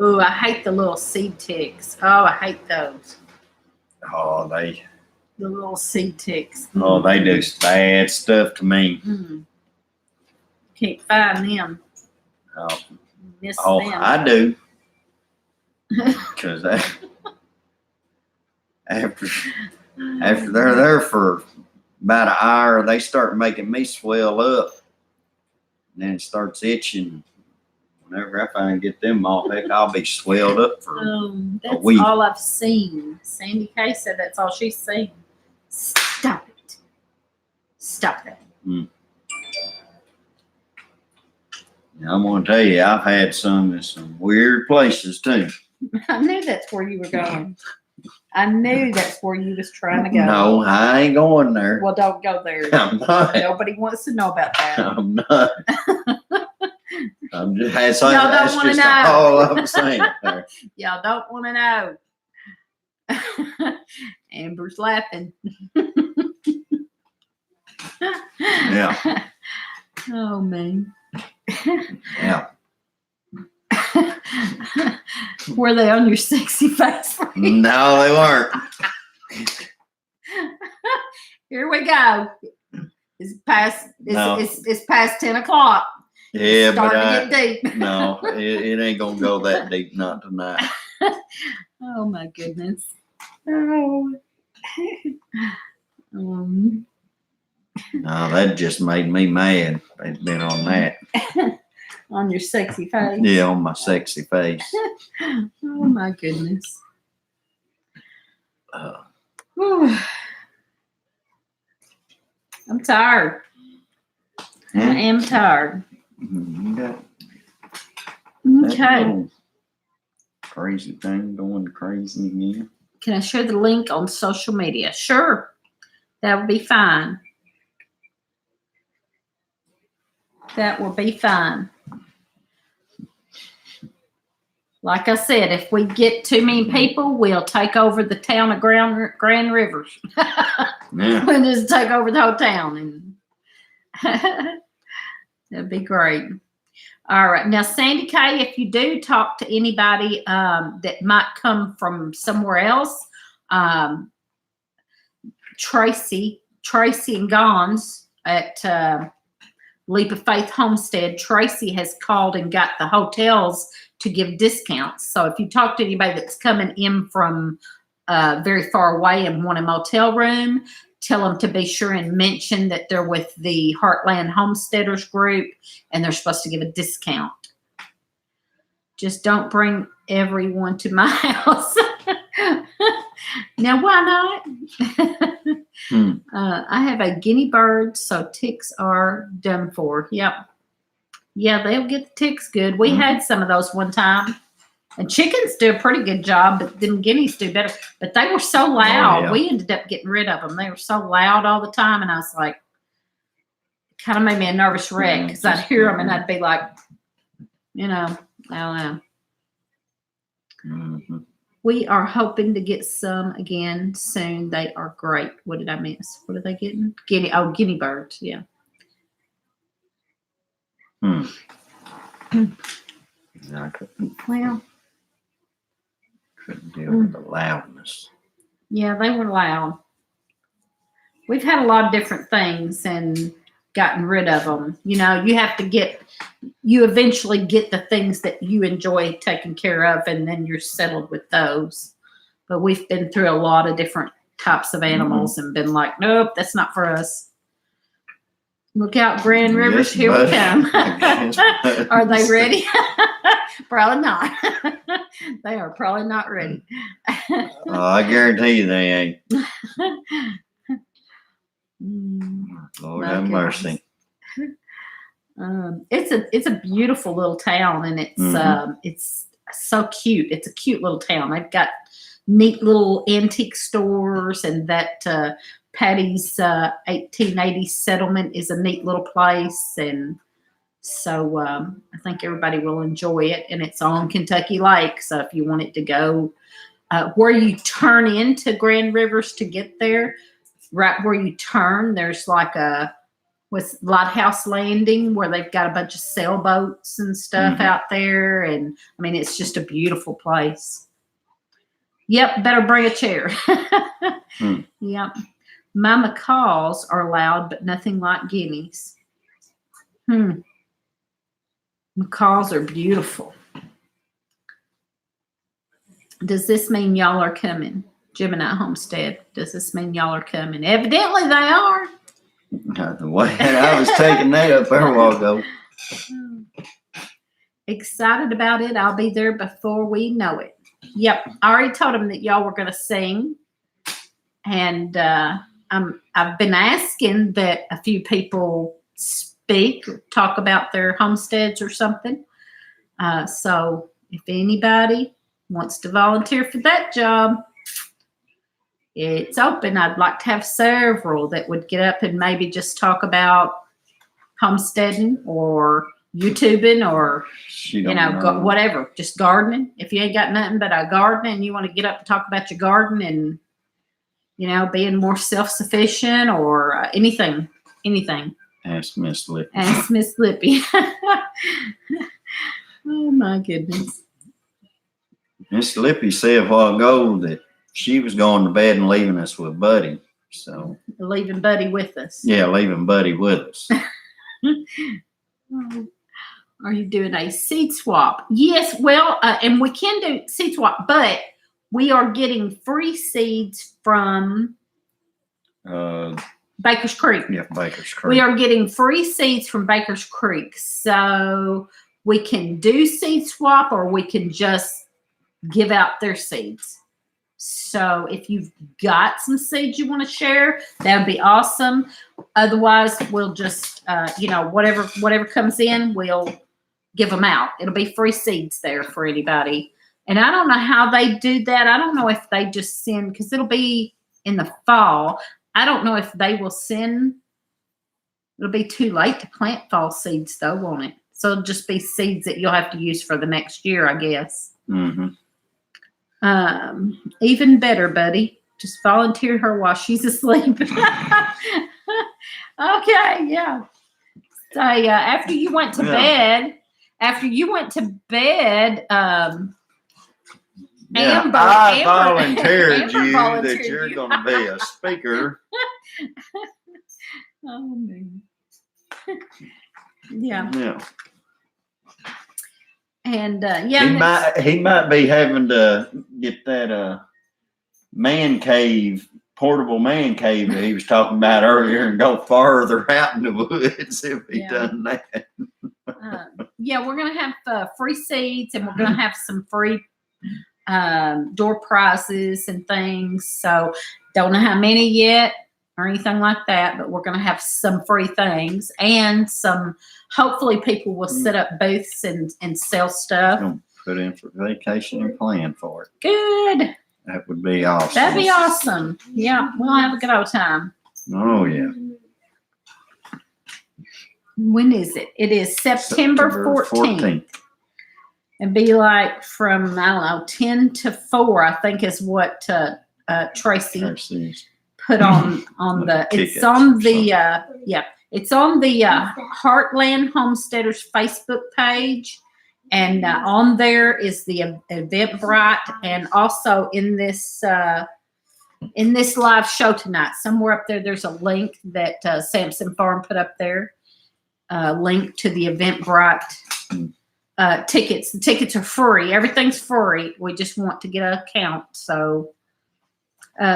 Ooh, I hate the little seed ticks. Oh, I hate those. Oh, they The little seed ticks. do bad stuff to me. Mm. Can't find them. Oh, Miss oh them. I do. Because after they're there for about an hour, they start making me swell up. And then it starts itching. Whenever I finally get them off, heck, I'll be swelled up for That's week. all I've seen. Sandy Kay said that's all she's seen. Stop it. Stop that. I'm gonna tell you, I've had some in some weird places too. I knew that's where you were going. I knew that's where you was trying to go. No, I ain't going there. Well, don't go there. I'm not. Nobody wants to know about that. I'm not. I'm just. That's, Y'all don't that's wanna just know. all I'm saying. There. Y'all don't want to know. Amber's laughing. Yeah. Oh man. Yeah. Were they on your sexy face? No, they weren't. Here we go. It's past. No. It's past 10 o'clock. Yeah, but Starting to get deep. no, it ain't gonna go that deep. Not tonight. Oh my goodness. Oh. No, that just made me mad. They've been on that. On your sexy face. Yeah, on my sexy face. Oh my goodness. Uh, I'm tired. I am tired. you got that Okay. little crazy thing going crazy again. Can I share the link on social media? Sure. That would be fine. That will be fine. Like I said, if we get too many people, we'll take over the town of Grand Rivers. Yeah. We'll just take over the whole town. And That'd be great. All right. Now, Sandy Kay, if you do talk to anybody that might come from somewhere else, Tracy and Gons at Leap of Faith Homestead, Tracy has called and got the hotels to give discounts. So if you talk to anybody that's coming in from very far away and want a motel room, tell them to be sure and mention that they're with the Heartland Homesteaders group and they're supposed to give a discount. Just don't bring everyone to my house. Now, why not? I have a guinea bird, so ticks are done for. Yep. Yeah, they'll get the ticks good. We had some of those one time. And chickens do a pretty good job, but them guineas do better. But they were so loud. yeah. We ended up getting rid of them. They were so loud all the time. And I was like, kind of made me a nervous wreck because I'd hear them and I'd be like, I don't know. Mm-hmm. We are hoping to get some again soon. They are great. What did I miss? What are they getting? Guinea birds. Yeah. I couldn't deal with the loudness. Yeah, they were loud. We've had a lot of different things and gotten rid of them. You eventually get the things that you enjoy taking care of, and then you're settled with those. But we've been through a lot of different types of animals and been like, nope, that's not for us. Look out, Grand Rivers, here we come. Are they ready? Probably not. They are probably not ready. I guarantee you they ain't. Lord have mercy. It's a beautiful little town, and it's so cute. It's a cute little town. They've got neat little antique stores, and that Patty's 1880 settlement is a neat little place, and so I think everybody will enjoy it. And it's on Kentucky Lake, so if you wanted to go where you turn into Grand Rivers to get there, right where you turn, there's like with Lighthouse Landing where they've got a bunch of sailboats and stuff out there, and I mean it's just a beautiful place. Yep, better bring a chair. Yep. My macaws are loud, but nothing like guineas. Macaws are beautiful. Does this mean y'all are coming? Gemini Homestead. Does this mean y'all are coming? Evidently they are. The way I was taking that up there a while ago. Excited about it. I'll be there before we know it. Yep. I already told them that y'all were going to sing. And I've been asking that a few people speak or talk about their homesteads or something. So if anybody wants to volunteer for that job, it's open. I'd like to have several that would get up and maybe just talk about homesteading or YouTubing or, whatever, just gardening. If you ain't got nothing but a garden and you want to get up and talk about your garden and, being more self-sufficient or anything. Ask Miss Lippy. Ask Miss Lippy. Oh, my goodness. Miss Lippy said a while ago that she was going to bed and leaving us with Buddy. So leaving Buddy with us. Yeah, leaving Buddy with us. Are you doing a seed swap? Yes, well, and we can do seed swap, but we are getting free seeds from Baker's Creek. Yeah, Baker's Creek. We are getting free seeds from Baker's Creek. So we can do seed swap or we can just give out their seeds. So if you've got some seeds you want to share, that would be awesome. Otherwise, we'll just, whatever comes in, we'll give them out. It'll be free seeds there for anybody. And I don't know how they do that. I don't know if they just send, because it'll be in the fall. I don't know if they will send. It'll be too late to plant fall seeds, though, won't it? So it'll just be seeds that you'll have to use for the next year, I guess. Even better, Buddy. Just volunteer her while she's asleep. Okay, yeah. say after you went to bed, Amber, I Amber- volunteered Amber you volunteered that you're you. going to be a speaker. Oh, man. Yeah. Yeah. And He might be having to get that man cave, portable man cave that he was talking about earlier, and go farther out in the woods if he done that. we're gonna have free seats, and we're gonna have some free door prizes and things. So don't know how many yet or anything like that, but we're gonna have some free things, and some. Hopefully, people will set up booths and sell stuff. Put in for vacation and plan for it. Good. That would be awesome. That'd be awesome. Yeah, we'll have a good old time. Oh yeah. When is it? It is September 14th. And be like from, I don't know, 10 to 4, I think is what Tracy put on the, it's on the, it's on the Heartland Homesteaders Facebook page. And on there is the Eventbrite, and also in this live show tonight, somewhere up there, there's a link that Samson Farm put up there. Link to the Eventbrite tickets. The tickets are free. Everything's free. We just want to get an account. So,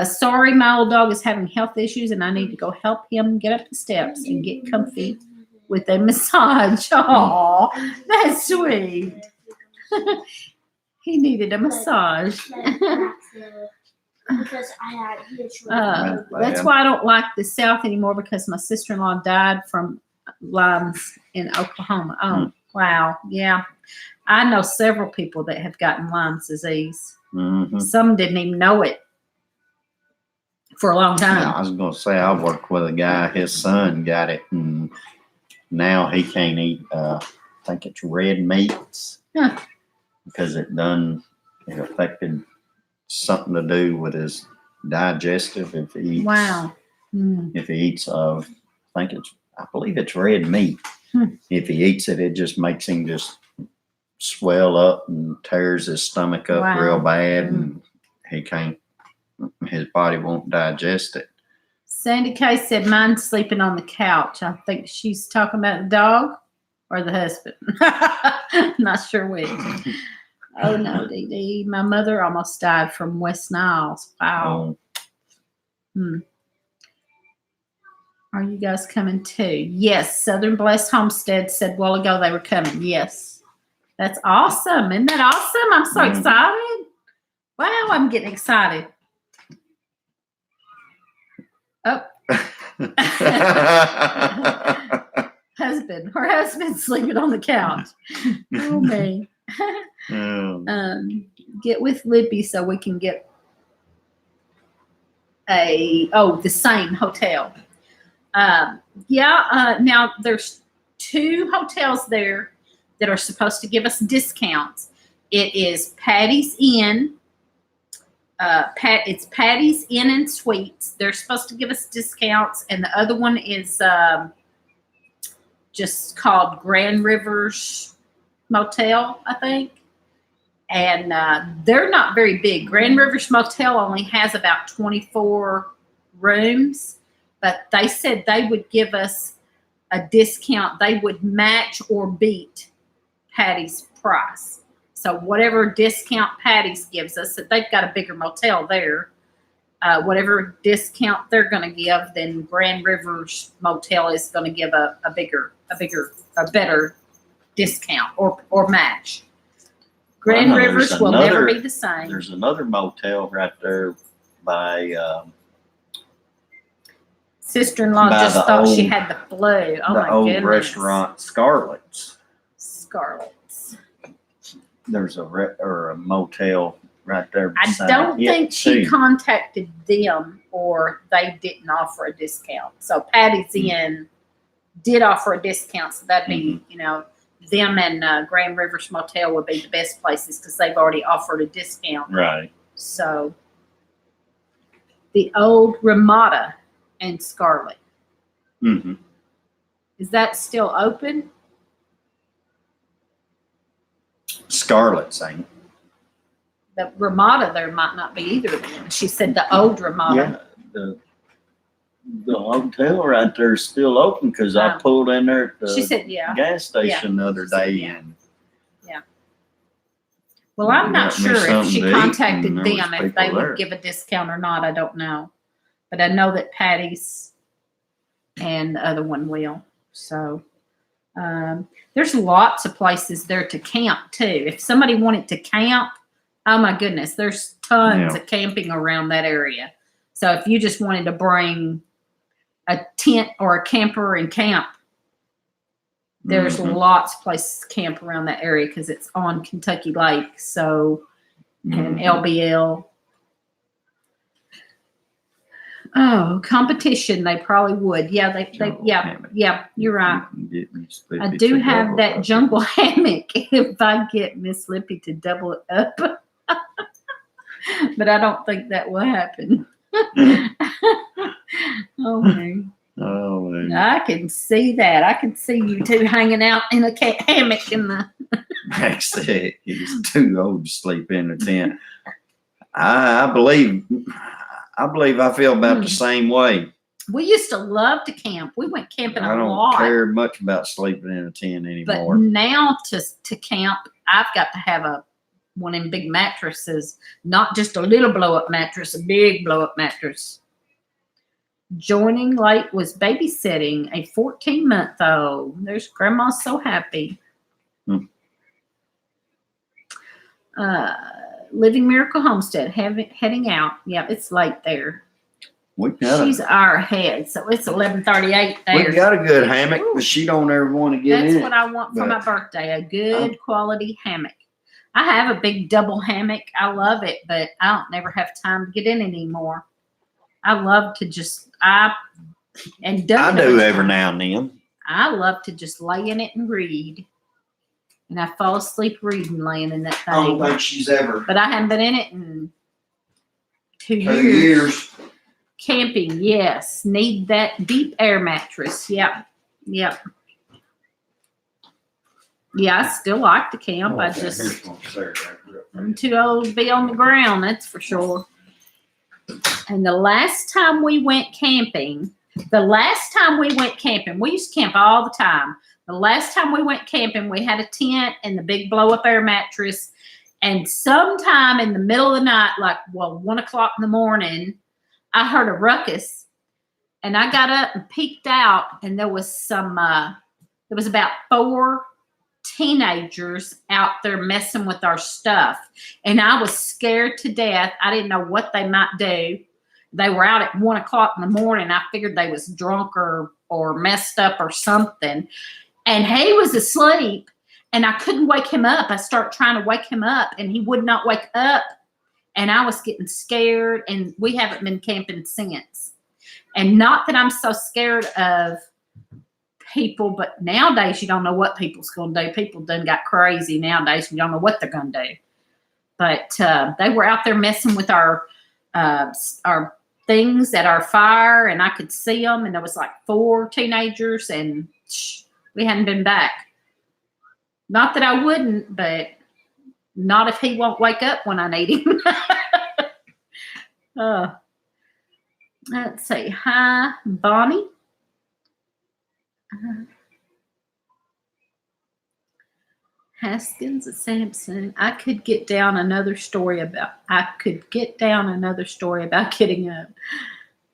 sorry, my old dog is having health issues, and I need to go help him get up the steps and get comfy with a massage. Oh, that's sweet. He needed a massage. Because that's why I don't like the South anymore, because my sister-in-law died from Lyme's in Oklahoma. Oh, wow. Yeah. I know several people that have gotten Lyme's disease. Mm-hmm. Some didn't even know it for a long time. Yeah, I was going to say, I worked with a guy, his son got it, and now he can't eat, I think it's red meats, because it affected something to do with his digestive. If he eats, wow. If he eats, I believe it's red meat. If he eats it, it just makes him just swell up and tears his stomach up real bad, and he can't, his body won't digest it. Sandy Kay said, mine's sleeping on the couch. I think she's talking about the dog or the husband. Not sure which. Oh, no, Dee Dee. My mother almost died from West Niles. Wow. Are you guys coming too? Yes. Southern Blessed Homestead said a while ago they were coming. Yes. That's awesome. Isn't that awesome? I'm so excited. Wow, I'm getting excited. Oh. Her husband's sleeping on the couch. Oh, me. Get with Libby so we can get the same hotel. Now there's 2 hotels there that are supposed to give us discounts. It is Patty's Inn. It's Patty's Inn and Suites. They're supposed to give us discounts, and the other one is just called Grand Rivers Motel, I think. And they're not very big. Grand Rivers Motel only has about 24 rooms, but they said they would give us a discount. They would match or beat Patty's price. So whatever discount Patty's gives us, if they've got a bigger motel there, whatever discount they're going to give, then Grand Rivers Motel is going to give a better discount or match. Grand Rivers will never be the same. There's another motel right there by sister-in-law just thought she had the flu. Oh my goodness. The old restaurant Scarlett's. There's a motel right there beside. I don't think she contacted them, or they didn't offer a discount. So Patty's Inn did offer a discount, so that'd be, them and Grand Rivers Motel would be the best places because they've already offered a discount. Right. So the old Ramada and Scarlett. Mm-hmm. Is that still open? Scarlett's ain't. The Ramada there might not be either then. She said the old Ramada. Yeah, the hotel right there is still open because I Oh. pulled in there at She the said, yeah. gas station the other day Yeah. and Well, I'm not Got me sure if something she to eat, contacted and there was them if they people would there. give a discount or not. I don't know. But I know that Patty's and the other one will. So there's lots of places there to camp too. If somebody wanted to camp, oh my goodness, there's tons Yeah. of camping around that area. So if you just wanted to bring a tent or a camper and camp, there's Mhm. lots of places to camp around that area because it's on Kentucky Lake. So, and Mhm. LBL. Oh, competition. They probably would. Yeah, Jungle yeah, hammock. you're right. Get Miss Lippy I to do have double that up. jungle hammock if I get Miss Lippy to double it up. But I don't think that will happen. Oh, man. Oh, man. I can see that. I can see you two hanging out in a hammock in the. Actually, he's too old to sleep in a tent. I believe I feel about the same way. We used to love to camp. We went camping I a don't lot. care much about sleeping in a tent But anymore. now to camp, I've got to have one of them big mattresses, not just a little blow up mattress, a big blow up mattress. Joining late was babysitting a 14-month-old. There's grandma so happy. Living Miracle Homestead, heading out. Yeah, it's late there. We got She's our head, so it's 11:38 there. we got a good hammock, but she don't ever want to get That's in what it. I want for my birthday, a good quality hammock. I have a big double hammock. I love it, but I don't never have time to get in it anymore. I love to just I do every now and then. I love to just lay in it and read. And I fall asleep reading laying in that I don't thing. think she's ever But I haven't been in it in 2 2 years. years. Camping, yes. Need that deep air mattress. Yep. Yeah, I still like to camp. Oh, I okay, just here's one there, right. I'm too old to be on the ground, that's for sure. And the last time we went camping, we used to camp all the time. The last time we went camping, we had a tent and the big blow up air mattress. And sometime in the middle of the night, 1 o'clock in the morning, I heard a ruckus. And I got up and peeked out, and there was about 4 teenagers out there messing with our stuff. And I was scared to death. I didn't know what they might do. They were out at 1 o'clock in the morning. I figured they was drunk or messed up or something. And he was asleep, and I couldn't wake him up. I started trying to wake him up, and he would not wake up. And I was getting scared, and we haven't been camping since. And not that I'm so scared of people, but nowadays you don't know what people's going to do. People done got crazy nowadays. You don't know what they're going to do. But they were out there messing with our things at our fire, and I could see them. And there was 4 teenagers, and we hadn't been back. Not that I wouldn't, but not if he won't wake up when I need him. Let's see. Hi, Bonnie. Haskins and Sampson. I could get down another story about getting up.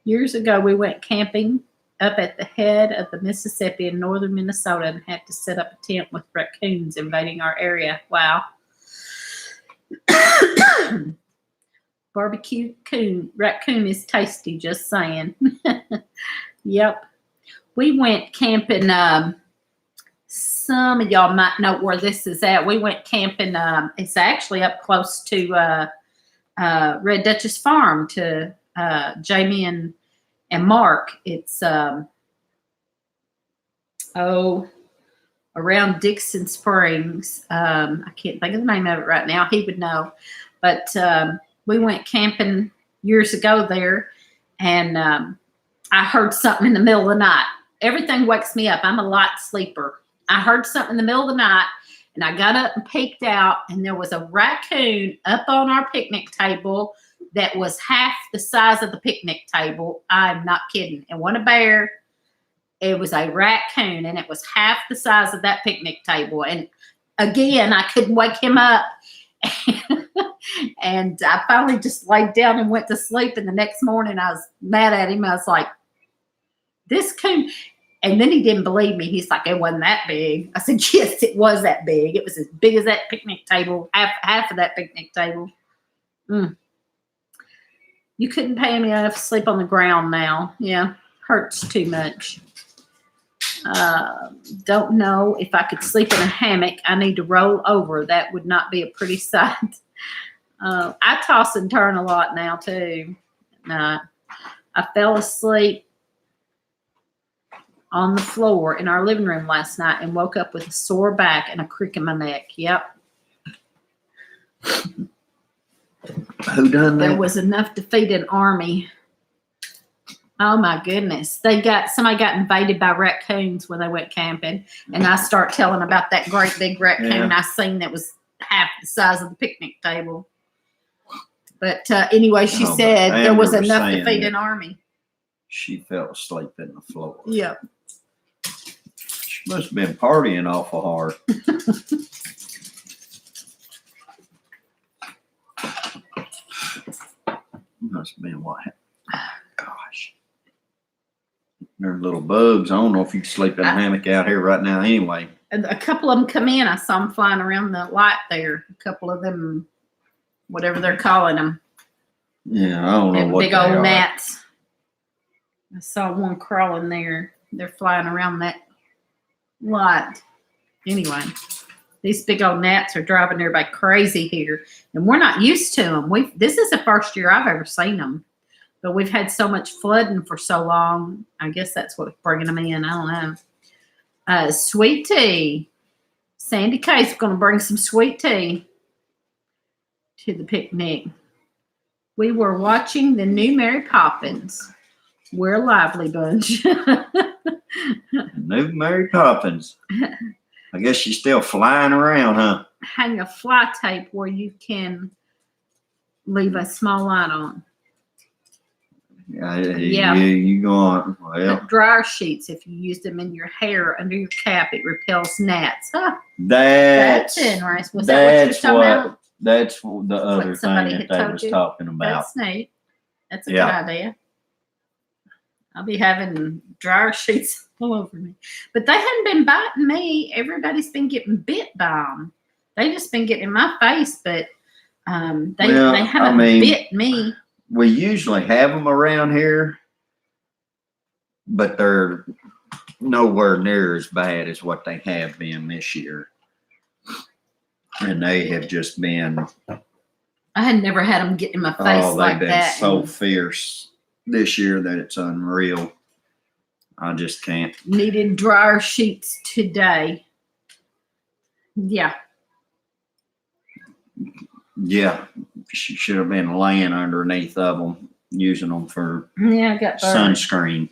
Years ago, we went camping up at the head of the Mississippi in northern Minnesota and had to set up a tent with raccoons invading our area. Wow. Barbecue raccoon is tasty, just saying. Yep. We went camping. Some of y'all might know where this is at. We went camping. It's actually up close to Red Duchess Farm to Jamie and Mark. It's around Dixon Springs. I can't think of the name of it right now. He would know. But we went camping years ago there, and I heard something in the middle of the night. everything wakes me up. I'm a light sleeper. I heard something in the middle of the night, and I got up and peeked out, and there was a raccoon up on our picnic table that was half the size of the picnic table. I'm not kidding. It wasn't a bear. It was a raccoon, and it was half the size of that picnic table. And again, I couldn't wake him up. And I finally just laid down and went to sleep. And the next morning, I was mad at him. I was like, this coon. And then he didn't believe me. He's like, it wasn't that big. I said, yes, it was that big. It was as big as that picnic table, half of that picnic table. You couldn't pay me enough to sleep on the ground now. Yeah, hurts too much. Don't know if I could sleep in a hammock. I need to roll over. That would not be a pretty sight. I toss and turn a lot now, too. I fell asleep on the floor in our living room last night and woke up with a sore back and a crick in my neck. Yep. Who done that? There was enough to feed an army. Oh my goodness. Somebody got invaded by raccoons when they went camping. And I start telling about that great big raccoon I seen that was half the size of the picnic table. But anyway, she said there was enough to feed an army. She fell asleep in the floor. Yeah. She must have been partying awful hard. Must have been what happened. Gosh. There's little bugs. I don't know if you can sleep in a hammock out here right now anyway. A couple of them come in. I saw them flying around the light there. A couple of them, whatever they're calling them. Yeah, I don't know what big they old are. gnats. I saw one crawling there. They're flying around that light. Anyway, these big old gnats are driving everybody crazy here, and we're not used to them. This is the first year I've ever seen them, but we've had so much flooding for so long. I guess that's what's bringing them in. I don't know. Sweet tea. Sandy K's going to bring some sweet tea to the picnic. We were watching the new Mary Poppins. We're a lively bunch. New Mary Poppins. I guess she's still flying around, huh? Hang a fly tape where you can leave a small light on. Yeah. You go on. Well, But dryer sheets, if you use them in your hair under your cap, it repels gnats. Huh? that's interesting. Was that what you're talking about? That's the other somebody thing had that they told was you? talking about. That's neat. That's a Yeah. good idea. I'll be having dryer sheets all over me. But they hadn't been biting me. Everybody's been getting bit by them. They just been getting in my face, but they haven't bit me. We usually have them around here, but they're nowhere near as bad as what they have been this year. And they have just been, I had never had them get in my face they've like been that. so fierce this year that it's unreal. I just can't. Needed dryer sheets today. Yeah. Yeah, she should have been laying underneath of them, using them for Yeah, I got burned. sunscreen.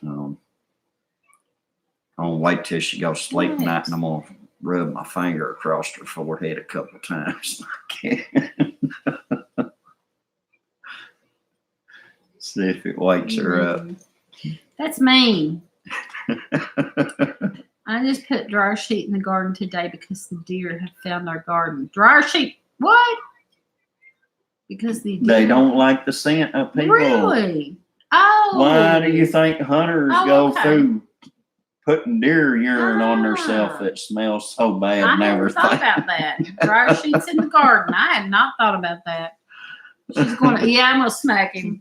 So I'll wait till she goes to sleep tonight, and I'm gonna rub my finger across her forehead a couple of times. See if it wakes her up. That's mean. I just put dryer sheet in the garden today because the deer have found our garden. Dryer sheet, what? Because the deer. They don't like the scent of people. Really? Oh. Why do you think hunters go through putting deer urine on Ah. themselves that smells so bad I and hadn't everything? thought about that. Dryer sheets in the garden. I had not thought about that. She's going to, I'm going to smack him.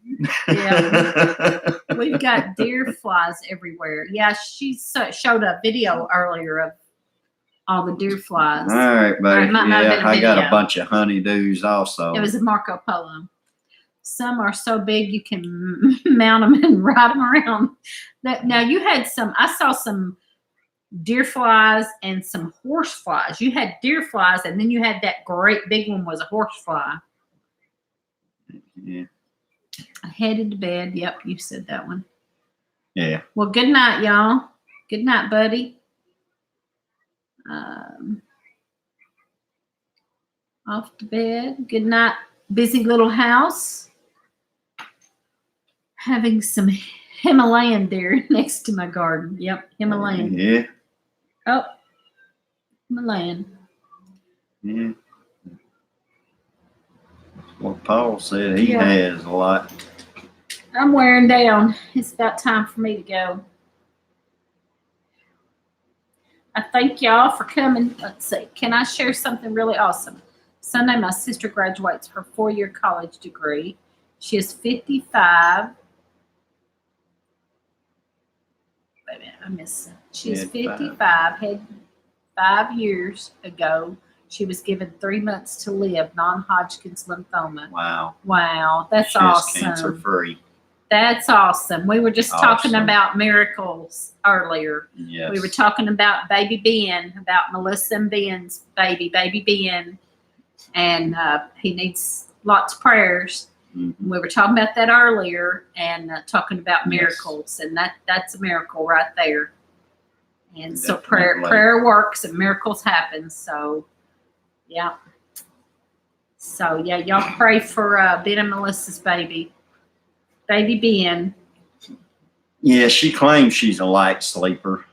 Yeah. We've got deer flies everywhere. Yeah, she showed a video earlier of all the deer flies. All right, buddy. It might not have been a I got a video. bunch of honeydews also. It was a Marco Polo. Some are so big you can mount them and ride them around. Now you had some. I saw some deer flies and some horse flies. You had deer flies, and then you had that great big one was a horse fly. Yeah. Headed to bed. Yep, you said that one. Yeah. Well, good night, y'all. Good night, buddy. Off to bed. Good night, busy little house. Having some Himalayan deer next to my garden. Yep, Himalayan. Yeah. Oh, Himalayan. Yeah. What Paul said he Yeah. has a lot. I'm wearing down. It's about time for me to go. I thank y'all for coming. Let's see. Can I share something really awesome? Sunday, my sister graduates her 4-year college degree. She is 55. Wait a minute, I missed it. She is 55. Had 5 years ago, she was given 3 months to live, non-Hodgkin's lymphoma. Wow. Wow, that's She's awesome. cancer free. That's awesome. We were just talking Awesome. about miracles earlier. Yes. We were talking about baby Ben, about Melissa and Ben's baby Ben, and he needs lots of prayers. Mm-hmm. We were talking about that earlier, and talking about Yes. miracles, and that's a miracle right there. And so Definitely. prayer works and miracles happen. So, yeah. So yeah, y'all pray for Ben and Melissa's baby Ben. Yeah, she claims she's a light sleeper,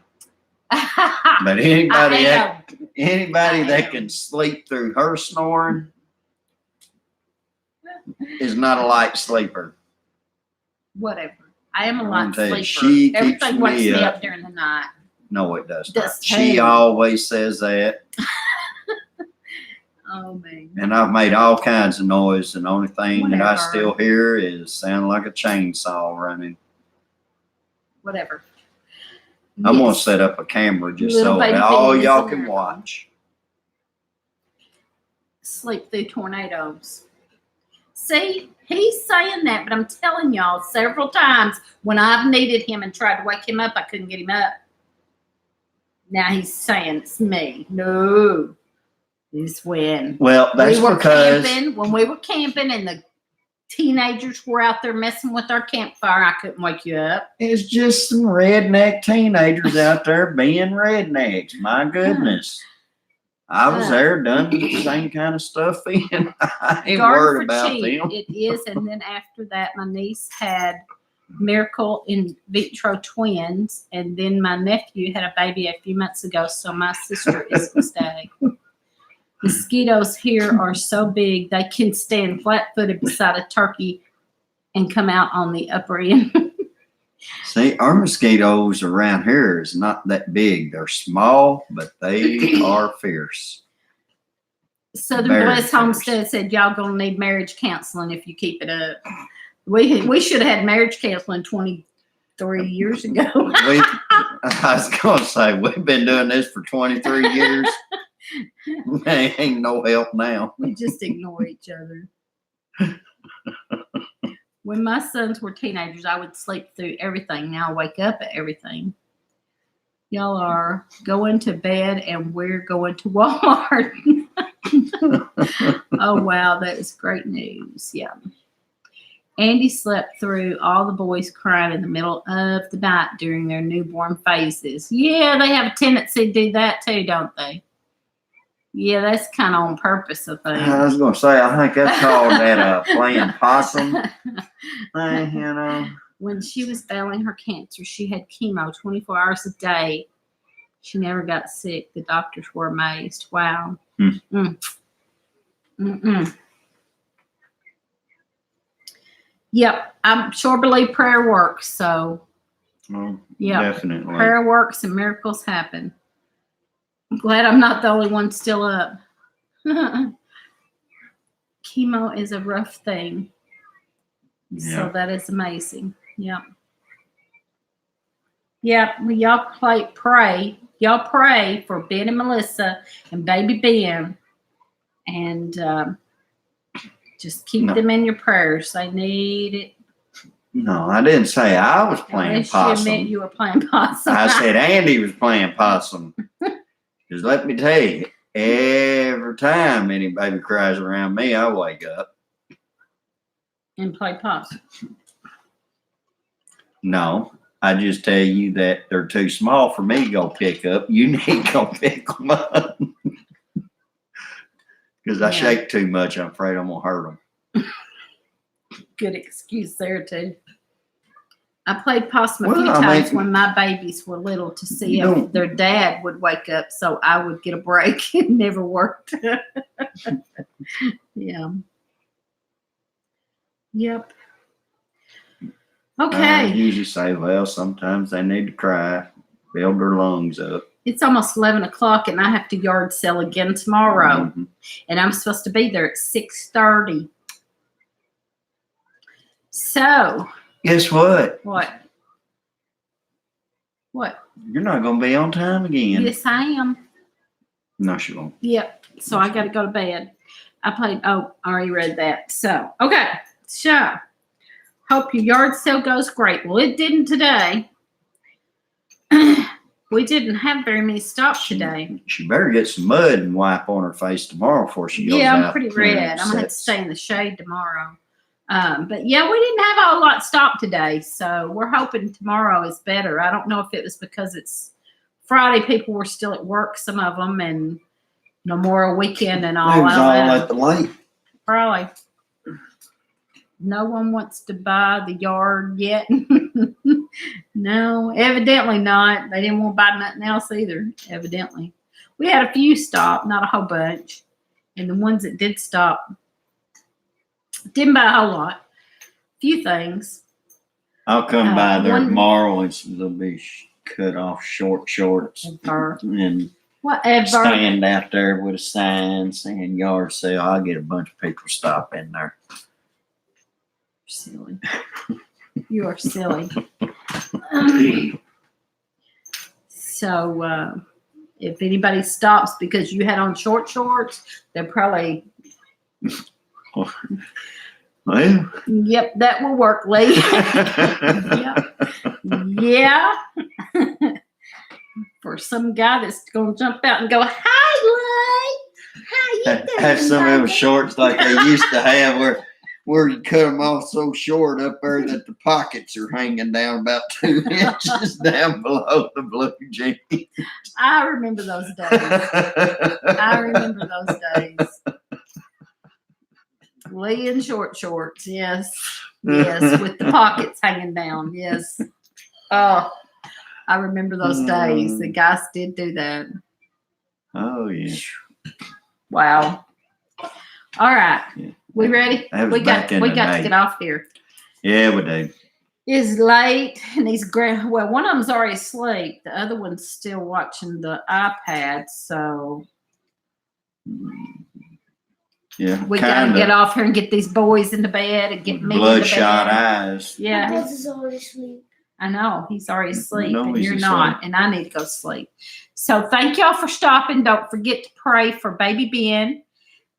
but anybody that can sleep through her snoring is not a light sleeper. Whatever. I am a I'm light gonna tell sleeper. you, she keeps Everything wakes me me up. up during the night. No, it does Does not. She too. always says that, Oh man. and I've made all kinds of noise, and the only thing that I Whatever. still hear is sound like a chainsaw running. Whatever. I'm gonna Yes. set up a camera just Little so baby that all Ben is y'all a can miracle. watch. Sleep through tornadoes. See, he's saying that, but I'm telling y'all several times when I've needed him and tried to wake him up, I couldn't get him up. Now he's saying it's me. No. It's when Well, that's we were because camping, when we were camping and the teenagers were out there messing with our campfire, I couldn't wake you up. it's just some redneck teenagers out there being rednecks. My goodness. I was there, done the same kind of stuff, and I ain't worried about cheap. them. It is, and then after that, my niece had miracle in vitro twins, and then my nephew had a baby a few months ago, so my sister is ecstatic. Mosquitoes here are so big they can stand flat-footed beside a turkey and come out on the upper end. See, our mosquitoes around here is not that big. They're small, but they are fierce. Southern Very Bliss fierce. Homestead said y'all gonna need marriage counseling if you keep it up. We should have had marriage counseling 23 years ago. I was going to say, we've been doing this for 23 years. Ain't no help now. We just ignore each other. When my sons were teenagers, I would sleep through everything. Now I wake up at everything. Y'all are going to bed and we're going to Walmart. Oh, wow. That is great news. Yeah. Andy slept through all the boys crying in the middle of the night during their newborn phases. Yeah, they have a tendency to do that too, don't they? Yeah, that's kind of on purpose, I think. I was going to say, I think that's called that playing possum thing, you know. When she was battling her cancer, she had chemo 24 hours a day. She never got sick. The doctors were amazed. Wow. Yep, I'm sure believe prayer works. So, Well, yeah, definitely. prayer works and miracles happen. I'm glad I'm not the only one still up. Chemo is a rough thing. Yeah. So that is amazing. Yep. Yep. Well, y'all pray. Y'all pray for Ben and Melissa and baby Ben. And just keep them in your prayers. They need it. No, I didn't say I was playing Unless possum. you admit you were playing possum. I said Andy was playing possum. Because let me tell you, every time any baby cries around me, I wake up. And play possum. No, I just tell you that they're too small for me to go pick up. You need to go pick them up. Because I Yeah. shake too much. I'm afraid I'm going to hurt them. Good excuse there, too. I played possum a Well, few I times mean- when my babies were little to see You if don't- their dad would wake up so I would get a break. It never worked. Yeah. Yep. I Okay. usually say, well, sometimes they need to cry, build their lungs up. It's almost 11 o'clock and I have to yard sale again tomorrow. Mhm. And I'm supposed to be there at 6:30. So, Guess what? what? What? You're not going to be on time again. Yes, I am. No, she won't. Yep. So I got to go to bed. I already read that. So, okay. So, hope your yard sale goes great. Well, it didn't today. We didn't have very many stops today. She better get some mud and wipe on her face tomorrow before she goes out. Yeah, I'm pretty red. I'm going to have to stay in the shade tomorrow. But yeah, we didn't have a lot stopped today. So we're hoping tomorrow is better. I don't know if it was because it's Friday, people were still at work, some of them, and no more a weekend and all. It was I all don't know. at the lake. Probably. No one wants to buy the yard yet. No, evidently not. They didn't want to buy nothing else either, evidently. We had a few stop, not a whole bunch. And the ones that did stop didn't buy a whole lot. A few things. I'll come by there one- tomorrow and there'll be cut off short shorts Or and whatever. stand out there with a sign saying yard sale. I'll get a bunch of people stop in there. Silly. You are silly. So, if anybody stops because you had on short shorts, they're probably, Well, yep, that will work, Lee. Yep. Yeah. For some guy that's going to jump out and go, "Hi, Lee. How you doing?" have some of them baby?" shorts like they used to have where you cut them off so short up there that the pockets are hanging down about 2 inches down below the blue jeans. I remember those days. I remember those days. Lee in short shorts, yes. Yes, with the pockets hanging down, yes. Oh, I remember those days. The guys did do that. Oh, yeah. Wow. All right. Yeah. We ready? That was back in we the got day. to get off here. Yeah, we do. It's late and he's well, one of them's already asleep. The other one's still watching the iPad, so Yeah. we gotta get off here and get these boys into bed and get me into bloodshot bed. eyes. Yeah, My is already asleep. I know he's already asleep No, and he's you're asleep. not, and I need to go sleep. So thank y'all for stopping. Don't forget to pray for baby Ben,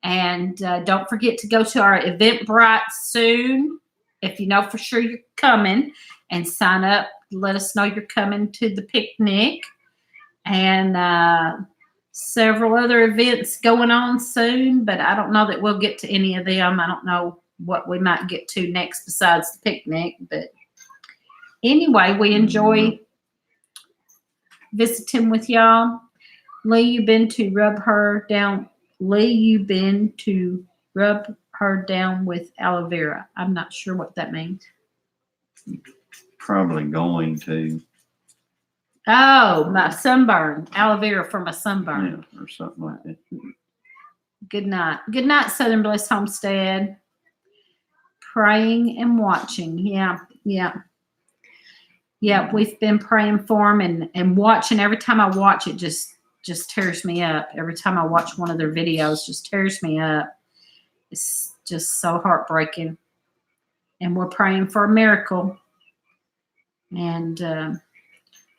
and don't forget to go to our Eventbrite soon if you know for sure you're coming, and sign up. Let us know you're coming to the picnic, and several other events going on soon. But I don't know that we'll get to any of them. I don't know what we might get to next besides the picnic, but. Anyway, we enjoy visiting with y'all. Lee, you've been to rub her down. Lee, you've been to rub her down with aloe vera. I'm not sure what that means. Probably going to. Oh, my sunburn. Aloe vera for my sunburn. Yeah, or something like that. Good night. Good night, Southern Bliss Homestead. Praying and watching. Yeah, yeah. Yeah, we've been praying for them and watching. Every time I watch it, just tears me up. Every time I watch one of their videos, just tears me up. It's just so heartbreaking. And we're praying for a miracle. And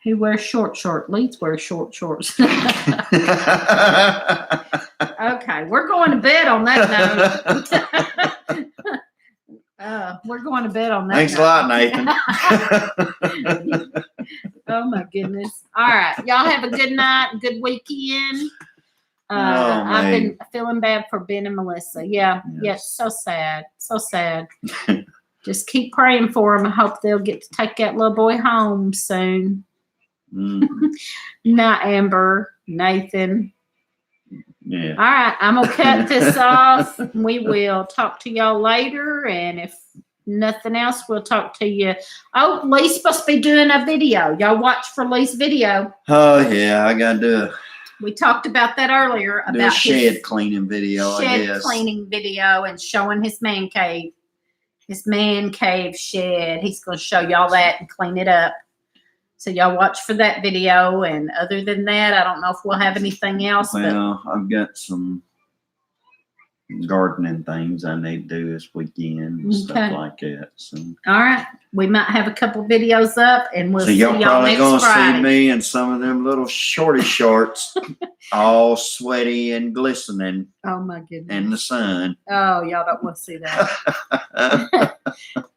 who wears short shorts? Leeds wears short shorts. Okay, we're going to bed on that note. We're going to bed on that. Thanks a lot, Nathan. Oh my goodness. All right. Y'all have a good night, good weekend. I've been feeling bad for Ben and Melissa. Yeah. Yes. Yes. So sad. So sad. just keep praying for them. I hope they'll get to take that little boy home soon. Mhm. Not Amber, Nathan. Yeah. All right, I'm gonna cut this off. We will talk to y'all later, and if nothing else, we'll talk to you. Oh, Lee's supposed to be doing a video. Y'all watch for Lee's video. Oh yeah, I gotta do We talked about that earlier a about shed his cleaning video. I shed guess. cleaning video and showing his man cave shed. He's gonna show y'all that and clean it up. So y'all watch for that video. And other than that, I don't know if we'll have anything else. Well, I've got some gardening things I need to do this weekend and stuff Okay. like that. So, But all right, we might have a couple videos up, and we'll so see y'all y'all probably next gonna Friday. see me in some of them little shorty shorts, all sweaty and glistening Oh my goodness! in the sun. Oh, y'all don't want to see that.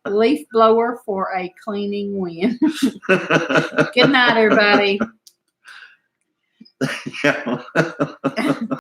Leaf blower for a cleaning win. Good night, everybody. Yeah.